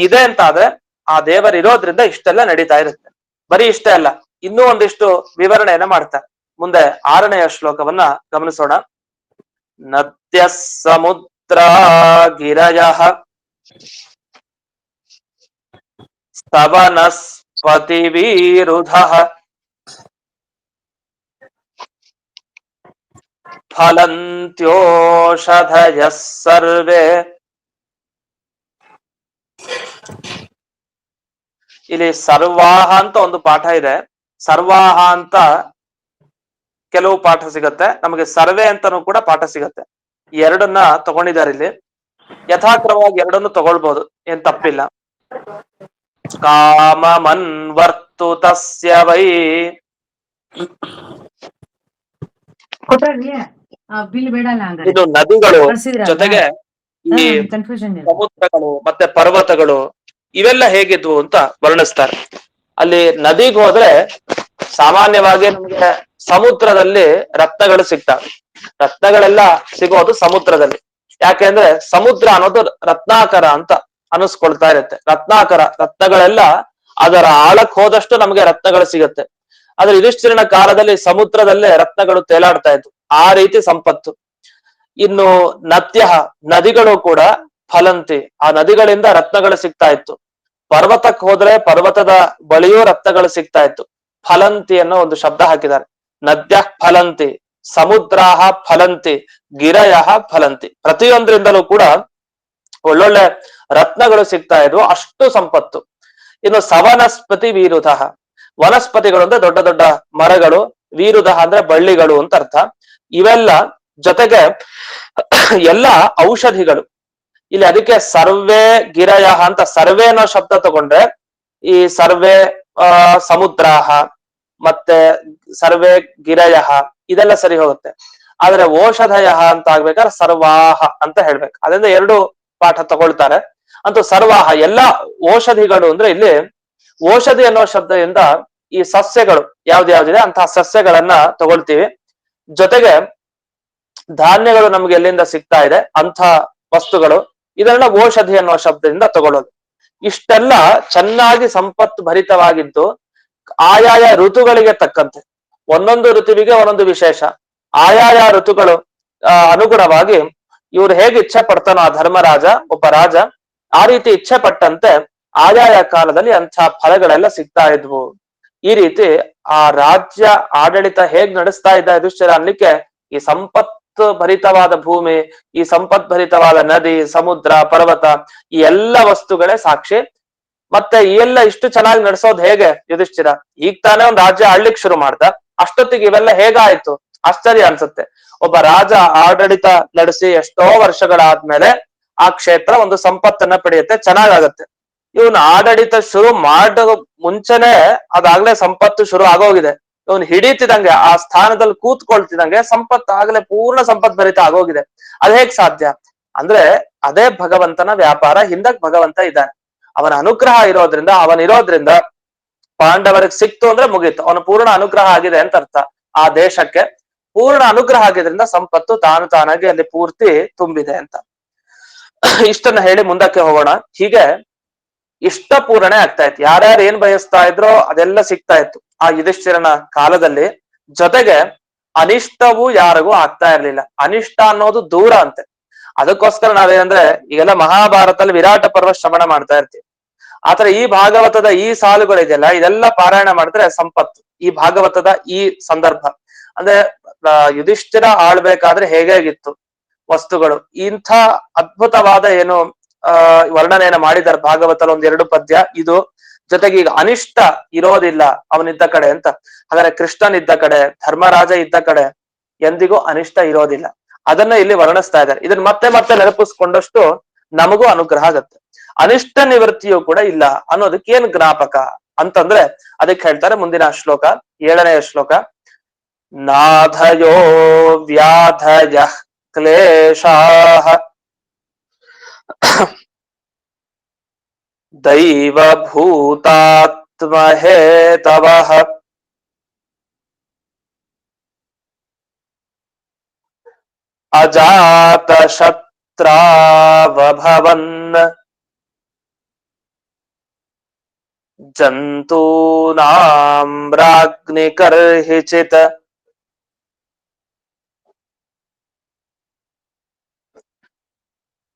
ಇದೆ ಅಂತ ಆದ್ರೆ ಆ ದೇವರಿರೋದ್ರಿಂದ ಇಷ್ಟೆಲ್ಲ ನಡೀತಾ ಇರುತ್ತೆ. ಬರೀ ಇಷ್ಟೇ ಅಲ್ಲ, ಇನ್ನೂ ಒಂದಿಷ್ಟು ವಿವರಣೆಯನ್ನ ಮಾಡ್ತಾರೆ. ಮುಂದೆ 6ನೆಯ ಶ್ಲೋಕವನ್ನ ಗಮನಿಸೋಣ. ನದ್ಯ ಸಮುದ್ರ ಗಿರಯ ಸ್ತವನಸ್ಪತಿ ವಿರುಧ ಫಲಂತ್ಯೋಷಧಯ ಸರ್ವೇ. ಇಲ್ಲಿ ಸರ್ವಾಹ ಅಂತ ಒಂದು ಪಾಠ ಇದೆ, ಸರ್ವಾಹ ಅಂತ ಕೆಲವು ಪಾಠ ಸಿಗತ್ತೆ, ನಮಗೆ ಸರ್ವೆ ಅಂತಾನೂ ಕೂಡ ಪಾಠ ಸಿಗತ್ತೆ. ಎರಡನ್ನ ತಗೊಂಡಿದ್ದಾರೆ ಇಲ್ಲಿ. ಯಥಾಕ್ರಮವಾಗಿ ಎರಡನ್ನು ತಗೊಳ್ಬಹುದು, ಏನ್ ತಪ್ಪಿಲ್ಲ. ಕಾಮಮನ್ವರ್ತು ತಸ್ಯ ವೈ. ಇದು ನದಿಗಳು ಜೊತೆಗೆ ಈ ಸಮುದ್ರಗಳು ಮತ್ತೆ ಪರ್ವತಗಳು ಇವೆಲ್ಲ ಹೇಗಿದ್ವು ಅಂತ ವರ್ಣಿಸ್ತಾರೆ. ಅಲ್ಲಿ ನದಿಗೆ ಹೋದ್ರೆ ಸಾಮಾನ್ಯವಾಗಿ ನಮ್ಗೆ ಸಮುದ್ರದಲ್ಲಿ ರತ್ನಗಳು ಸಿಗ್ತವೆ. ರತ್ನಗಳೆಲ್ಲ ಸಿಗೋದು ಸಮುದ್ರದಲ್ಲಿ. ಯಾಕೆಂದ್ರೆ ಸಮುದ್ರ ಅನ್ನೋದು ರತ್ನಾಕರ ಅಂತ ಅನಿಸ್ಕೊಳ್ತಾ ಇರುತ್ತೆ. ರತ್ನಗಳೆಲ್ಲ ಅದರ ಆಳಕ್ ಹೋದಷ್ಟು ನಮ್ಗೆ ರತ್ನಗಳು ಸಿಗತ್ತೆ. ಆದ್ರೆ ಯುಧಿಷ್ಠಿರನ ಕಾಲದಲ್ಲಿ ಸಮುದ್ರದಲ್ಲೇ ರತ್ನಗಳು ತೇಲಾಡ್ತಾ ಇದ್ವು, ಆ ರೀತಿ ಸಂಪತ್ತು. ಇನ್ನು ನದಿಗಳು ಕೂಡ ಫಲಂತಿ, ಆ ನದಿಗಳಿಂದ ರತ್ನಗಳು ಸಿಗ್ತಾ ಇತ್ತು. ಪರ್ವತಕ್ಕೆ ಹೋದ್ರೆ ಪರ್ವತದ ಬಳಿಯೂ ರತ್ನಗಳು ಸಿಗ್ತಾ ಇತ್ತು. ಫಲಂತಿ ಅನ್ನೋ ಒಂದು ಶಬ್ದ ಹಾಕಿದ್ದಾರೆ. ನದ್ಯ ಫಲಂತಿ, ಸಮುದ್ರಾಹ ಫಲಂತಿ, ಗಿರಯ ಫಲಂತಿ. ಪ್ರತಿಯೊಂದರಿಂದಲೂ ಕೂಡ ಒಳ್ಳೊಳ್ಳೆ ರತ್ನಗಳು ಸಿಗ್ತಾ ಇದ್ವು, ಅಷ್ಟು ಸಂಪತ್ತು. ಇನ್ನು ಸವನಸ್ಪತಿ ವೀರುಧ, ವನಸ್ಪತಿಗಳು ಅಂದ್ರೆ ದೊಡ್ಡ ದೊಡ್ಡ ಮರಗಳು, ವೀರುಧ ಅಂದ್ರೆ ಬಳ್ಳಿಗಳು ಅಂತ ಅರ್ಥ. ಇವೆಲ್ಲ ಜೊತೆಗೆ ಎಲ್ಲ ಔಷಧಿಗಳು. ಇಲ್ಲಿ ಅದಕ್ಕೆ ಸರ್ವೇ ಗಿರಯ ಅಂತ, ಸರ್ವೇ ಅನ್ನೋ ಶಬ್ದ ತಗೊಂಡ್ರೆ ಈ ಸರ್ವೇ ಸಮುದ್ರಾಹ ಮತ್ತೆ ಸರ್ವೇ ಗಿರಯ ಇದೆಲ್ಲ ಸರಿ ಹೋಗುತ್ತೆ. ಆದ್ರೆ ಓಷಧಯ ಅಂತ ಆಗ್ಬೇಕಾದ್ರೆ ಸರ್ವಾಹ ಅಂತ ಹೇಳ್ಬೇಕು. ಅದರಿಂದ ಎರಡು ಪಾಠ ತಗೊಳ್ತಾರೆ. ಅಂತೂ ಸರ್ವಾಹ ಎಲ್ಲ ಔಷಧಿಗಳು ಅಂದ್ರೆ ಇಲ್ಲಿ ಔಷಧಿ ಅನ್ನೋ ಶಬ್ದದಿಂದ ಈ ಸಸ್ಯಗಳು ಯಾವ್ದ್ಯಾವ್ದಿದೆ ಅಂತಹ ಸಸ್ಯಗಳನ್ನ ತಗೊಳ್ತೀವಿ. ಜೊತೆಗೆ ಧಾನ್ಯಗಳು ನಮ್ಗೆ ಎಲ್ಲಿಂದ ಸಿಗ್ತಾ ಇದೆ ಅಂಥ ವಸ್ತುಗಳು, ಇದೆಲ್ಲ ಔಷಧಿ ಅನ್ನೋ ಶಬ್ದದಿಂದ ತಗೊಳ್ಳೋದು. ಇಷ್ಟೆಲ್ಲ ಚೆನ್ನಾಗಿ ಸಂಪತ್ತು ಭರಿತವಾಗಿದ್ದು ಆಯಾಯ ಋತುಗಳಿಗೆ ತಕ್ಕಂತೆ, ಒಂದೊಂದು ಋತುವಿಗೆ ಒಂದೊಂದು ವಿಶೇಷ, ಆಯಾಯ ಋತುಗಳು ಅನುಗುಣವಾಗಿ ಇವ್ರು ಹೇಗೆ ಇಚ್ಛೆ ಪಡ್ತಾನೋ ಆ ಧರ್ಮರಾಜ, ಒಬ್ಬ ರಾಜ, ಆ ರೀತಿ ಇಚ್ಛೆ ಪಟ್ಟಂತೆ ಆಯಾಯ ಕಾಲದಲ್ಲಿ ಅಂಥ ಫಲಗಳೆಲ್ಲ ಸಿಗ್ತಾ ಇದ್ವು. ಈ ರೀತಿ ಆ ರಾಜ್ಯ ಆಡಳಿತ ಹೇಗ್ ನಡೆಸ್ತಾ ಇದ್ದ ಯುಧಿಷ್ಠಿರ ಅನ್ಲಿಕ್ಕೆ ಈ ಸಂಪತ್ತು ಭರಿತವಾದ ಭೂಮಿ, ಈ ಸಂಪತ್ ಭರಿತವಾದ ನದಿ, ಸಮುದ್ರ, ಪರ್ವತ, ಈ ಎಲ್ಲ ವಸ್ತುಗಳೇ ಸಾಕ್ಷಿ. ಮತ್ತೆ ಈ ಎಲ್ಲ ಇಷ್ಟು ಚೆನ್ನಾಗಿ ನಡೆಸೋದು ಹೇಗೆ ಯುಧಿಷ್ಠಿರ? ಈಗ ತಾನೇ ಒಂದು ರಾಜ್ಯ ಆಳ್ಲಿಕ್ಕೆ ಶುರು ಮಾಡ್ದ, ಅಷ್ಟೊತ್ತಿಗೆ ಇವೆಲ್ಲ ಹೇಗಾಯ್ತು? ಆಶ್ಚರ್ಯ ಅನ್ಸುತ್ತೆ. ಒಬ್ಬ ರಾಜ ಆಡಳಿತ ನಡೆಸಿ ಎಷ್ಟೋ ವರ್ಷಗಳಾದ್ಮೇಲೆ ಆ ಕ್ಷೇತ್ರ ಒಂದು ಸಂಪತ್ತನ್ನ ಪಡೆಯುತ್ತೆ, ಚೆನ್ನಾಗಾಗತ್ತೆ. ಇವನು ಆಡಳಿತ ಶುರು ಮಾಡೋ ಮುಂಚೆನೆ ಅದಾಗ್ಲೇ ಸಂಪತ್ತು ಶುರು ಆಗೋಗಿದೆ. ಇವನು ಹಿಡಿತಿದಂಗೆ ಆ ಸ್ಥಾನದಲ್ಲಿ ಕೂತ್ಕೊಳ್ತಿದಂಗೆ ಸಂಪತ್ತು ಆಗ್ಲೇ ಪೂರ್ಣ ಸಂಪತ್ ಭರಿತ ಆಗೋಗಿದೆ. ಅದ್ ಹೇಗ್ ಸಾಧ್ಯ ಅಂದ್ರೆ ಅದೇ ಭಗವಂತನ ವ್ಯಾಪಾರ. ಹಿಂದಕ್ ಭಗವಂತ ಇದ್ದಾನೆ, ಅವನ ಅನುಗ್ರಹ ಇರೋದ್ರಿಂದ, ಅವನಿರೋದ್ರಿಂದ ಪಾಂಡವರಿಗೆ ಸಿಕ್ತು ಅಂದ್ರೆ ಮುಗೀತು, ಅವನ ಪೂರ್ಣ ಅನುಗ್ರಹ ಆಗಿದೆ ಅಂತ ಅರ್ಥ. ಆ ದೇಶಕ್ಕೆ ಪೂರ್ಣ ಅನುಗ್ರಹ ಆಗಿದ್ರಿಂದ ಸಂಪತ್ತು ತಾನಾಗಿ ಅಲ್ಲಿ ಪೂರ್ತಿ ತುಂಬಿದೆ ಅಂತ. ಇಷ್ಟನ್ನ ಹೇಳಿ ಮುಂದಕ್ಕೆ ಹೋಗೋಣ. ಹೀಗೆ ಇಷ್ಟ ಪೂರಣೆ ಆಗ್ತಾ ಇತ್ತು, ಯಾರ್ಯಾರು ಏನ್ ಬಯಸ್ತಾ ಇದ್ರೋ ಅದೆಲ್ಲ ಸಿಗ್ತಾ ಇತ್ತು ಆ ಯುಧಿಷ್ಠಿರನ ಕಾಲದಲ್ಲಿ. ಜೊತೆಗೆ ಅನಿಷ್ಟವೂ ಯಾರಿಗೂ ಆಗ್ತಾ ಇರ್ಲಿಲ್ಲ. ಅನಿಷ್ಟ ಅನ್ನೋದು ದೂರ ಅಂತೆ. ಅದಕ್ಕೋಸ್ಕರ ನಾವೇನಂದ್ರೆ ಈಗೆಲ್ಲ ಮಹಾಭಾರತದಲ್ಲಿ ವಿರಾಟ ಪರ್ವ ಶ್ರವಣ ಮಾಡ್ತಾ ಇರ್ತೀವಿ. ಆತರ ಈ ಭಾಗವತದ ಈ ಸಾಲುಗಳಿದೆಯಲ್ಲ, ಇದೆಲ್ಲ ಪಾರಾಯಣ ಮಾಡಿದ್ರೆ ಸಂಪತ್ತು. ಈ ಭಾಗವತದ ಈ ಸಂದರ್ಭ ಅಂದ್ರೆ ಯುಧಿಷ್ಠಿರ ಆಳ್ಬೇಕಾದ್ರೆ ಹೇಗಿತ್ತು ವಸ್ತುಗಳು, ಇಂಥ ಅದ್ಭುತವಾದ ಏನು ವರ್ಣನೆಯನ್ನ ಮಾಡಿದ್ದಾರೆ ಭಾಗವತದಲ್ಲಿ. ಒಂದೆರಡು ಪದ್ಯ ಇದು. ಜೊತೆಗೆ ಈಗ ಅನಿಷ್ಟ ಇರೋದಿಲ್ಲ ಅವನಿದ್ದ ಕಡೆ ಅಂತ. ಹಾಗಾದ್ರೆ ಕೃಷ್ಣನಿದ್ದ ಕಡೆ, ಧರ್ಮರಾಜ ಇದ್ದ ಕಡೆ ಎಂದಿಗೂ ಅನಿಷ್ಟ ಇರೋದಿಲ್ಲ. ಅದನ್ನ ಇಲ್ಲಿ ವರ್ಣಿಸ್ತಾ ಇದ್ದಾರೆ. ಇದನ್ನ ಮತ್ತೆ ಮತ್ತೆ ನೆನಪಿಸ್ಕೊಂಡಷ್ಟು ನಮಗೂ ಅನುಗ್ರಹ ಆಗತ್ತೆ. ಅನಿಷ್ಟ ನಿವೃತ್ತಿಯೂ ಕೂಡ ಇಲ್ಲ ಅನ್ನೋದಕ್ಕೆ ಏನ್ ಜ್ಞಾಪಕ ಅಂತಂದ್ರೆ ಅದಕ್ಕೆ ಹೇಳ್ತಾರೆ ಮುಂದಿನ ಶ್ಲೋಕ, 7ನೆಯ ಶ್ಲೋಕ. ನಾಧಯೋ ವ್ಯಾಧಯ ಕ್ಲೇಶಾಃ ದೈವಭೂತಾತ್ಮಹೇತವಃ ಅಜಾತಶತ್ರಾವಭವನ್ ಜಂತೂನಾಂ ರಾಜ್ಞಿಕರ್ಹಿಚಿತ್.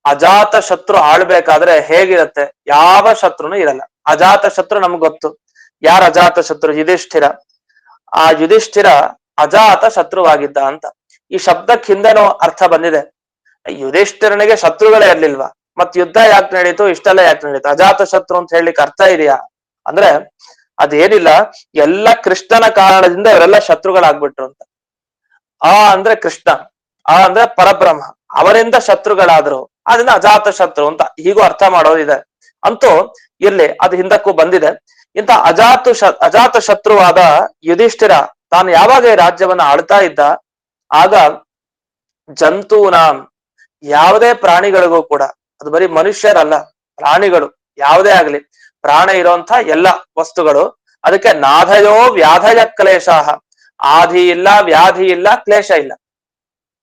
ಅಜಾತ ಶತ್ರು ಆಳ್ಬೇಕಾದ್ರೆ ಹೇಗಿರತ್ತೆ? ಯಾವ ಶತ್ರುನು ಇರಲ್ಲ. ಅಜಾತ ಶತ್ರು ನಮ್ಗೆ ಗೊತ್ತು. ಯಾರ ಅಜಾತ ಶತ್ರು? ಯುಧಿಷ್ಠಿರ. ಆ ಯುಧಿಷ್ಠಿರ ಅಜಾತ ಶತ್ರುವಾಗಿದ್ದ ಅಂತ. ಈ ಶಬ್ದಕ್ಕೆ ಹಿಂದೆನೋ ಅರ್ಥ ಬಂದಿದೆ. ಯುಧಿಷ್ಠಿರನಿಗೆ ಶತ್ರುಗಳೇ ಇರ್ಲಿಲ್ವಾ? ಮತ್ ಯುದ್ಧ ಯಾಕೆ ನಡೀತು? ಇಷ್ಟೆಲ್ಲ ಯಾಕೆ ನಡೀತು? ಅಜಾತ ಶತ್ರು ಅಂತ ಹೇಳಲಿಕ್ಕೆ ಅರ್ಥ ಇದೆಯಾ ಅಂದ್ರೆ ಅದೇನಿಲ್ಲ, ಎಲ್ಲ ಕೃಷ್ಣನ ಕಾರಣದಿಂದ ಇವರೆಲ್ಲ ಶತ್ರುಗಳಾಗ್ಬಿಟ್ರು ಅಂತ. ಆ ಅಂದ್ರೆ ಕೃಷ್ಣ, ಆ ಅಂದ್ರೆ ಪರಬ್ರಹ್ಮ, ಅವರಿಂದ ಶತ್ರುಗಳಾದ್ರು, ಅದನ್ನ ಅಜಾತ ಶತ್ರು ಅಂತ ಹೀಗೂ ಅರ್ಥ ಮಾಡೋದಿದೆ. ಅಂತೂ ಇರ್ಲಿ, ಅದು ಹಿಂದಕ್ಕೂ ಬಂದಿದೆ. ಇಂತ ಅಜಾತ ಶತ್ರುವಾದ ಯುಧಿಷ್ಠಿರ ತಾನು ಯಾವಾಗ ಈ ರಾಜ್ಯವನ್ನ ಆಳ್ತಾ ಇದ್ದ, ಆಗ ಜಂತೂನಾಂ, ಯಾವುದೇ ಪ್ರಾಣಿಗಳಿಗೂ ಕೂಡ, ಅದು ಬರೀ ಮನುಷ್ಯರಲ್ಲ, ಪ್ರಾಣಿಗಳು ಯಾವುದೇ ಆಗ್ಲಿ, ಪ್ರಾಣ ಇರುವಂತ ಎಲ್ಲ ವಸ್ತುಗಳು, ಅದಕ್ಕೆ ನಾಧಯೋ ವ್ಯಾಧಯ ಕ್ಲೇಶಾಹ, ಆಧಿ ಇಲ್ಲ, ವ್ಯಾಧಿ ಇಲ್ಲ, ಕ್ಲೇಶ ಇಲ್ಲ.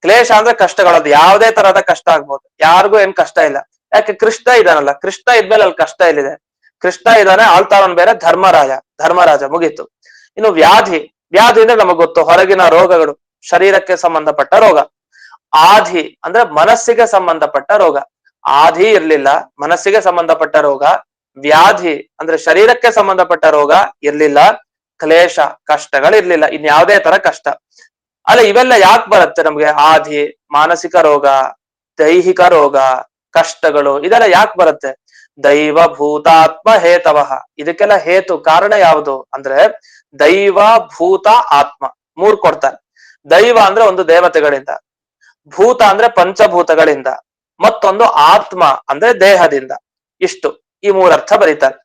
ಕ್ಲೇಶ ಅಂದ್ರೆ ಕಷ್ಟಗಳದ್ದು, ಯಾವುದೇ ತರಹದ ಕಷ್ಟ ಆಗ್ಬೋದು, ಯಾರಿಗೂ ಏನ್ ಕಷ್ಟ ಇಲ್ಲ. ಯಾಕೆ? ಕೃಷ್ಣ ಇದಾನಲ್ಲ, ಕೃಷ್ಣ ಇದ್ಮೇಲೆ ಅಲ್ಲಿ ಕಷ್ಟ ಇಲ್ಲಿದೆ. ಕೃಷ್ಣ ಇದ್ದಾನೆ, ಆಳ್ತಾವನ್ ಬೇರೆ ಧರ್ಮರಾಜ, ಮುಗೀತು. ಇನ್ನು ವ್ಯಾಧಿ, ವ್ಯಾಧಿ ಅಂದ್ರೆ ನಮಗ್ ಗೊತ್ತು, ಹೊರಗಿನ ರೋಗಗಳು, ಶರೀರಕ್ಕೆ ಸಂಬಂಧಪಟ್ಟ ರೋಗ. ಆಧಿ ಅಂದ್ರೆ ಮನಸ್ಸಿಗೆ ಸಂಬಂಧಪಟ್ಟ ರೋಗ. ಆಧಿ ಇರ್ಲಿಲ್ಲ, ಮನಸ್ಸಿಗೆ ಸಂಬಂಧಪಟ್ಟ ರೋಗ. ವ್ಯಾಧಿ ಅಂದ್ರೆ ಶರೀರಕ್ಕೆ ಸಂಬಂಧಪಟ್ಟ ರೋಗ ಇರ್ಲಿಲ್ಲ. ಕ್ಲೇಶ, ಕಷ್ಟಗಳಿರ್ಲಿಲ್ಲ, ಇನ್ಯಾವುದೇ ತರ ಕಷ್ಟ ಅಲ್ಲ. ಇವೆಲ್ಲ ಯಾಕೆ ಬರುತ್ತೆ ನಮ್ಗೆ? ಆಧಿ, ಮಾನಸಿಕ ರೋಗ, ದೈಹಿಕ ರೋಗ, ಕಷ್ಟಗಳು, ಇದೆಲ್ಲ ಯಾಕೆ ಬರುತ್ತೆ? ದೈವ ಭೂತಾತ್ಮ ಹೇತವಃ. ಇದಕ್ಕೆಲ್ಲ ಹೇತು, ಕಾರಣ ಯಾವುದು ಅಂದ್ರೆ ದೈವ ಭೂತ ಆತ್ಮ, ಮೂರ್ ಕೊಡ್ತಾರೆ. ದೈವ ಅಂದ್ರೆ ಒಂದು ದೇವತೆಗಳಿಂದ, ಭೂತ ಅಂದ್ರೆ ಪಂಚಭೂತಗಳಿಂದ, ಮತ್ತೊಂದು ಆತ್ಮ ಅಂದ್ರೆ ದೇಹದಿಂದ. ಇಷ್ಟು, ಈ ಮೂರರ್ಥ ಬರೀತಾರೆ.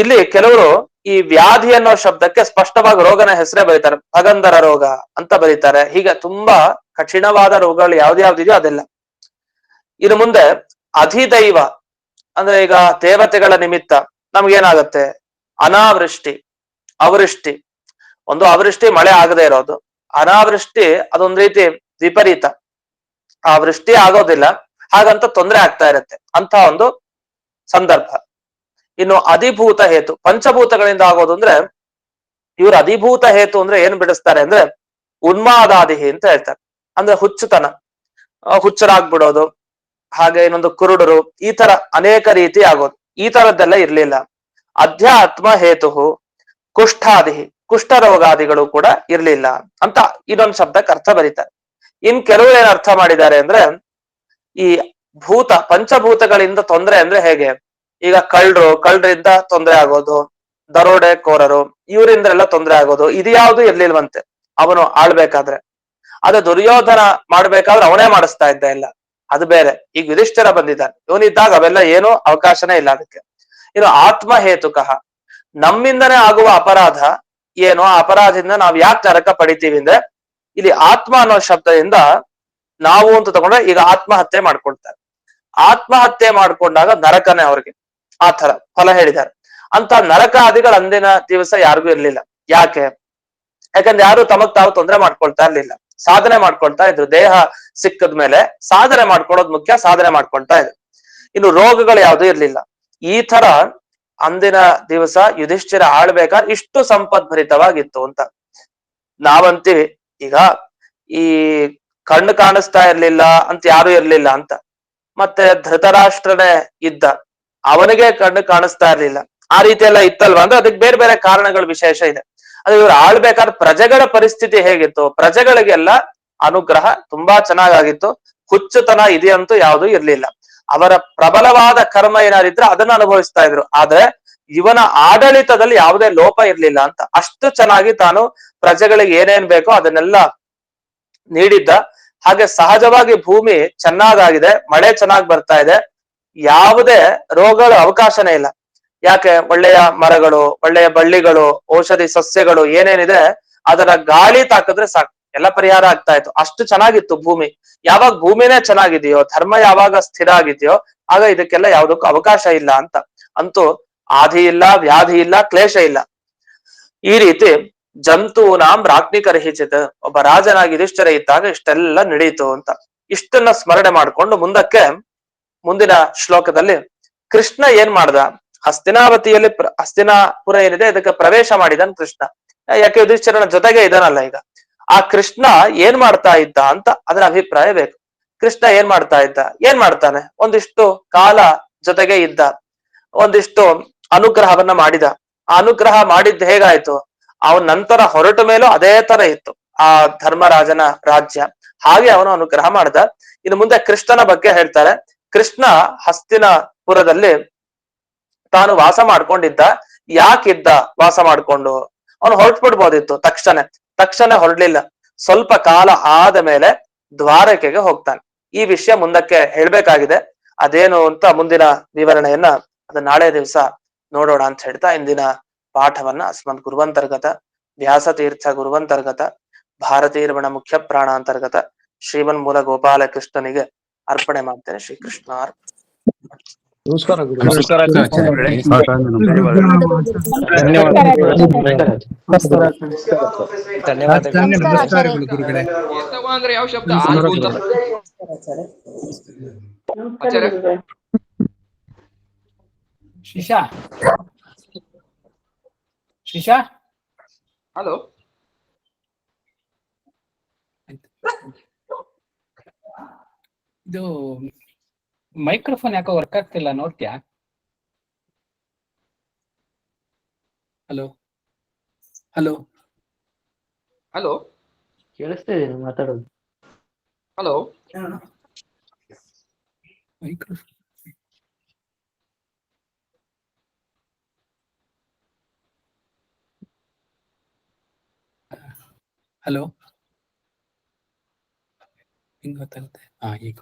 ಇಲ್ಲಿ ಕೆಲವರು ಈ ವ್ಯಾಧಿ ಅನ್ನೋ ಶಬ್ದಕ್ಕೆ ಸ್ಪಷ್ಟವಾಗಿ ರೋಗನ ಹೆಸರೇ ಬರೀತಾರೆ. ಭಗಂಧರ ರೋಗ ಅಂತ ಬರೀತಾರೆ. ಹೀಗೆ ತುಂಬಾ ಕಠಿಣವಾದ ರೋಗಗಳು ಯಾವ್ದ್ಯಾವ್ದಿದೆಯೋ ಅದೆಲ್ಲ. ಇನ್ನು ಮುಂದೆ ಅಧಿದೈವ ಅಂದ್ರೆ ಈಗ ದೇವತೆಗಳ ನಿಮಿತ್ತ ನಮ್ಗೇನಾಗತ್ತೆ? ಅನಾವೃಷ್ಟಿ, ಅವೃಷ್ಟಿ. ಒಂದು ಅವೃಷ್ಟಿ, ಮಳೆ ಆಗದೆ ಇರೋದು. ಅನಾವೃಷ್ಟಿ ಅದೊಂದ್ ರೀತಿ ವಿಪರೀತ, ಆ ವೃಷ್ಟಿ ಆಗೋದಿಲ್ಲ, ಹಾಗಂತ ತೊಂದರೆ ಆಗ್ತಾ ಇರತ್ತೆ, ಅಂತ ಒಂದು ಸಂದರ್ಭ. ಇನ್ನು ಅಧಿಭೂತ ಹೇತು, ಪಂಚಭೂತಗಳಿಂದ ಆಗೋದು ಅಂದ್ರೆ, ಇವ್ರ ಅಧಿಭೂತ ಹೇತು ಅಂದ್ರೆ ಏನ್ ಬಿಡಿಸ್ತಾರೆ ಅಂದ್ರೆ ಉನ್ಮಾದಾದಿಹಿ ಅಂತ ಹೇಳ್ತಾರೆ. ಅಂದ್ರೆ ಹುಚ್ಚುತನ, ಹುಚ್ಚರಾಗ್ಬಿಡೋದು, ಹಾಗೆ ಇನ್ನೊಂದು ಕುರುಡರು, ಈ ತರ ಅನೇಕ ರೀತಿ ಆಗೋದು. ಈ ತರದ್ದೆಲ್ಲ ಇರ್ಲಿಲ್ಲ. ಅಧ್ಯಾತ್ಮ ಹೇತು ಕುಷ್ಠಾದಿಹಿ, ಕುಷ್ಠರೋಗಾದಿಗಳು ಕೂಡ ಇರ್ಲಿಲ್ಲ ಅಂತ ಇನ್ನೊಂದು ಶಬ್ದಕ್ಕೆ ಅರ್ಥ ಬರೀತಾರೆ. ಇನ್ ಕೆಲವರು ಏನ್ ಅರ್ಥ ಮಾಡಿದ್ದಾರೆ ಅಂದ್ರೆ, ಈ ಭೂತ ಪಂಚಭೂತಗಳಿಂದ ತೊಂದರೆ ಅಂದ್ರೆ ಹೇಗೆ? ಈಗ ಕಳ್ಳರಿಂದ ತೊಂದರೆ ಆಗೋದು, ದರೋಡೆಕೋರರು, ಇವರಿಂದ ಎಲ್ಲ ತೊಂದರೆ ಆಗೋದು, ಇದು ಯಾವುದು ಇರ್ಲಿಲ್ವಂತೆ ಅವನು ಆಳ್ಬೇಕಾದ್ರೆ. ಅದೇ ದುರ್ಯೋಧನ ಮಾಡ್ಬೇಕಾದ್ರೆ ಅವನೇ ಮಾಡಿಸ್ತಾ ಇದ್ದ ಎಲ್ಲ, ಅದು ಬೇರೆ. ಈಗ ಯುಧಿಷ್ಠಿರ ಬಂದಿದ್ದಾನೆ, ಇವನಿದ್ದಾಗ ಅವೆಲ್ಲ ಏನೂ ಅವಕಾಶನೇ ಇಲ್ಲ ಅದಕ್ಕೆ. ಇನ್ನು ಆತ್ಮ ಹೇತುಕಃ, ನಮ್ಮಿಂದನೇ ಆಗುವ ಅಪರಾಧ ಏನು, ಆ ಅಪರಾಧದಿಂದ ನಾವ್ ಯಾಕೆ ನರಕ ಪಡಿತೀವಿ ಅಂದ್ರೆ, ಇಲ್ಲಿ ಆತ್ಮ ಅನ್ನೋ ಶಬ್ದದಿಂದ ನಾವು ಅಂತ ತಗೊಂಡ್ರೆ, ಈಗ ಆತ್ಮಹತ್ಯೆ ಮಾಡ್ಕೊಳ್ತಾರೆ. ಆತ್ಮಹತ್ಯೆ ಮಾಡ್ಕೊಂಡಾಗ ನರಕನೇ ಅವ್ರಿಗೆ, ಆ ತರ ಫಲ ಹೇಳಿದ್ದಾರೆ. ಅಂತ ನರಕ ಆದಿಗಳು ಅಂದಿನ ದಿವಸ ಯಾರಿಗೂ ಇರ್ಲಿಲ್ಲ. ಯಾಕೆ? ಯಾಕಂದ್ರೆ ಯಾರು ತಮಗ್ ತಾವು ತೊಂದರೆ ಮಾಡ್ಕೊಳ್ತಾ ಇರ್ಲಿಲ್ಲ, ಸಾಧನೆ ಮಾಡ್ಕೊಳ್ತಾ ಇದ್ರು. ದೇಹ ಸಿಕ್ಕದ್ಮೇಲೆ ಸಾಧನೆ ಮಾಡ್ಕೊಳ್ಳೋದು ಮುಖ್ಯ, ಸಾಧನೆ ಮಾಡ್ಕೊಳ್ತಾ ಇದ್ರು. ಇನ್ನು ರೋಗಗಳು ಯಾವ್ದು ಇರ್ಲಿಲ್ಲ. ಈ ತರ ಅಂದಿನ ದಿವಸ ಯುಧಿಷ್ಠಿರ ಆಳ್ಬೇಕಾದ್ರೆ ಇಷ್ಟು ಸಂಪದ್ಭರಿತವಾಗಿತ್ತು ಅಂತ. ನಾವಂತೀವಿ ಈಗ ಈ ಕಣ್ಣು ಕಾಣಿಸ್ತಾ ಇರ್ಲಿಲ್ಲ ಅಂತ ಯಾರು ಇರ್ಲಿಲ್ಲ ಅಂತ. ಮತ್ತೆ ಧೃತರಾಷ್ಟ್ರನೇ ಇದ್ದ, ಅವನಿಗೆ ಕಣ್ಣು ಕಾಣಿಸ್ತಾ ಇರ್ಲಿಲ್ಲ, ಆ ರೀತಿ ಎಲ್ಲ ಇತ್ತಲ್ವಾ ಅಂದ್ರೆ ಅದಕ್ಕೆ ಬೇರೆ ಬೇರೆ ಕಾರಣಗಳು ವಿಶೇಷ ಇದೆ. ಅದು ಇವ್ರು ಆಳ್ಬೇಕಾದ್ರೆ ಪ್ರಜೆಗಳ ಪರಿಸ್ಥಿತಿ ಹೇಗಿತ್ತು? ಪ್ರಜೆಗಳಿಗೆಲ್ಲ ಅನುಗ್ರಹ ತುಂಬಾ ಚೆನ್ನಾಗಾಗಿತ್ತು. ಹುಚ್ಚುತನ ಇದೆಯಂತೂ ಯಾವುದು ಇರ್ಲಿಲ್ಲ. ಅವರ ಪ್ರಬಲವಾದ ಕರ್ಮ ಏನಾರಿದ್ರೆ ಅದನ್ನ ಅನುಭವಿಸ್ತಾ ಇದ್ರು. ಆದ್ರೆ ಇವನ ಆಡಳಿತದಲ್ಲಿ ಯಾವುದೇ ಲೋಪ ಇರ್ಲಿಲ್ಲ ಅಂತ. ಅಷ್ಟು ಚೆನ್ನಾಗಿ ತಾನು ಪ್ರಜೆಗಳಿಗೆ ಏನೇನ್ ಬೇಕೋ ಅದನ್ನೆಲ್ಲ ನೀಡಿದ್ದ. ಹಾಗೆ ಸಹಜವಾಗಿ ಭೂಮಿ ಚೆನ್ನಾಗಾಗಿದೆ, ಮಳೆ ಚೆನ್ನಾಗಿ ಬರ್ತಾ ಇದೆ, ಯಾವುದೇ ರೋಗಗಳ ಅವಕಾಶನೇ ಇಲ್ಲ. ಯಾಕೆ? ಒಳ್ಳೆಯ ಮರಗಳು, ಒಳ್ಳೆಯ ಬಳ್ಳಿಗಳು, ಔಷಧಿ ಸಸ್ಯಗಳು ಏನೇನಿದೆ ಅದರ ಗಾಳಿ ತಾಕಿದ್ರೆ ಸಾಕು ಎಲ್ಲ ಪರಿಹಾರ ಆಗ್ತಾ ಇತ್ತು. ಅಷ್ಟು ಚೆನ್ನಾಗಿತ್ತು ಭೂಮಿ. ಯಾವಾಗ ಭೂಮಿನೇ ಚೆನ್ನಾಗಿದೆಯೋ, ಧರ್ಮ ಯಾವಾಗ ಸ್ಥಿರ ಆಗಿದೆಯೋ, ಆಗ ಇದಕ್ಕೆಲ್ಲ ಯಾವುದಕ್ಕೂ ಅವಕಾಶ ಇಲ್ಲ ಅಂತ. ಅಂತೂ ಆದಿ ಇಲ್ಲ, ವ್ಯಾಧಿ ಇಲ್ಲ, ಕ್ಲೇಶ ಇಲ್ಲ. ಈ ರೀತಿ ಜಂತೂನಾಂ ರಾಜ್ಞಿಕರ್ಹಿಚಿತ್, ಒಬ್ಬ ರಾಜನಾಗಿ ಯುಧಿಷ್ಠಿರ ಇದ್ದಾಗ ಇಷ್ಟೆಲ್ಲ ನಡೀತು ಅಂತ. ಇಷ್ಟನ್ನ ಸ್ಮರಣೆ ಮಾಡ್ಕೊಂಡು ಮುಂದಕ್ಕೆ ಮುಂದಿನ ಶ್ಲೋಕದಲ್ಲಿ ಕೃಷ್ಣ ಏನ್ ಮಾಡ್ದ, ಹಸ್ತಿನಾವತಿಯಲ್ಲಿ ಹಸ್ತಿನಾಪುರ ಏನಿದೆ ಇದಕ್ಕೆ ಪ್ರವೇಶ ಮಾಡಿದನ್ ಕೃಷ್ಣ. ಯಾಕೆ ಯುಧಿಷ್ಠಿರನ ಜೊತೆಗೆ ಇದಾನಲ್ಲ ಈಗ. ಆ ಕೃಷ್ಣ ಏನ್ ಮಾಡ್ತಾ ಇದ್ದ ಅಂತ ಅದರ ಅಭಿಪ್ರಾಯ ಬೇಕು. ಕೃಷ್ಣ ಏನ್ ಮಾಡ್ತಾ ಇದ್ದ, ಏನ್ ಮಾಡ್ತಾನೆ, ಒಂದಿಷ್ಟು ಕಾಲ ಜೊತೆಗೆ ಇದ್ದ, ಒಂದಿಷ್ಟು ಅನುಗ್ರಹವನ್ನ ಮಾಡಿದ. ಆ ಅನುಗ್ರಹ ಮಾಡಿದ್ದು ಹೇಗಾಯ್ತು, ಅವನ ನಂತರ ಹೊರಟ ಮೇಲೂ ಅದೇ ತರ ಇತ್ತು ಆ ಧರ್ಮರಾಜನ ರಾಜ್ಯ. ಹಾಗೆ ಅವನು ಅನುಗ್ರಹ ಮಾಡ್ದ. ಇನ್ನು ಮುಂದೆ ಕೃಷ್ಣನ ಬಗ್ಗೆ ಹೇಳ್ತಾರೆ. ಕೃಷ್ಣ ಹಸ್ತಿನಪುರದಲ್ಲಿ ತಾನು ವಾಸ ಮಾಡ್ಕೊಂಡಿದ್ದ. ಯಾಕಿದ್ದ ವಾಸ ಮಾಡ್ಕೊಂಡು, ಅವನು ಹೊರಟ್ಬಿಡ್ಬೋದಿತ್ತು ತಕ್ಷಣ ಹೊರಡ್ಲಿಲ್ಲ. ಸ್ವಲ್ಪ ಕಾಲ ಆದ ಮೇಲೆ ದ್ವಾರಕೆಗೆ ಹೋಗ್ತಾನೆ. ಈ ವಿಷಯ ಮುಂದಕ್ಕೆ ಹೇಳ್ಬೇಕಾಗಿದೆ. ಅದೇನು ಅಂತ ಮುಂದಿನ ವಿವರಣೆಯನ್ನ ಅದು ನಾಳೆ ದಿವಸ ನೋಡೋಣ ಅಂತ ಹೇಳ್ತಾ ಇಂದಿನ ಪಾಠವನ್ನ ಅಸ್ಮದ್ ಗುರುವಂತರ್ಗತ ವ್ಯಾಸತೀರ್ಥ ಗುರುವಂತರ್ಗತ ಭಾರತೀರಮಣ ಮುಖ್ಯ ಪ್ರಾಣಾಂತರ್ಗತ ಶ್ರೀಮನ್ ಮೂಲ ಗೋಪಾಲ ಕೃಷ್ಣನಿಗೆ ಅರ್ಪಣೆ ಮಾಡ್ತೇನೆ. ಶ್ರೀಕೃಷ್ಣ ನಮಸ್ಕಾರ ನಮಸ್ಕಾರ ಧನ್ಯವಾದಗಳು ಗುರುಗಳೇ. ಅಂದ್ರೆ ಯಾವ ಶಬ್ದ ಆಲ್ಗು ಅಂತ ಆಚಾರ್ಯ ಶಿಶಾ ಶಿಶಾ ಹಲೋ ಇದು ಮೈಕ್ರೋಫೋನ್ ಯಾಕೋ ವರ್ಕ್ ಆಗ್ತಿಲ್ಲ, ನೋಡ್ತೀಯಾ? ಹಲೋ ಹಲೋ ಹಲೋ ಕೇಳಿಸ್ತಾ ಇದೆ ಮಾತಾಡೋದು. ಹಲೋ ಮೈಕ್ರೋಫೋನ್ ಹಲೋ ಹಿಂಗ್ ಗೊತ್ತಾಗುತ್ತೆ. ಈಗ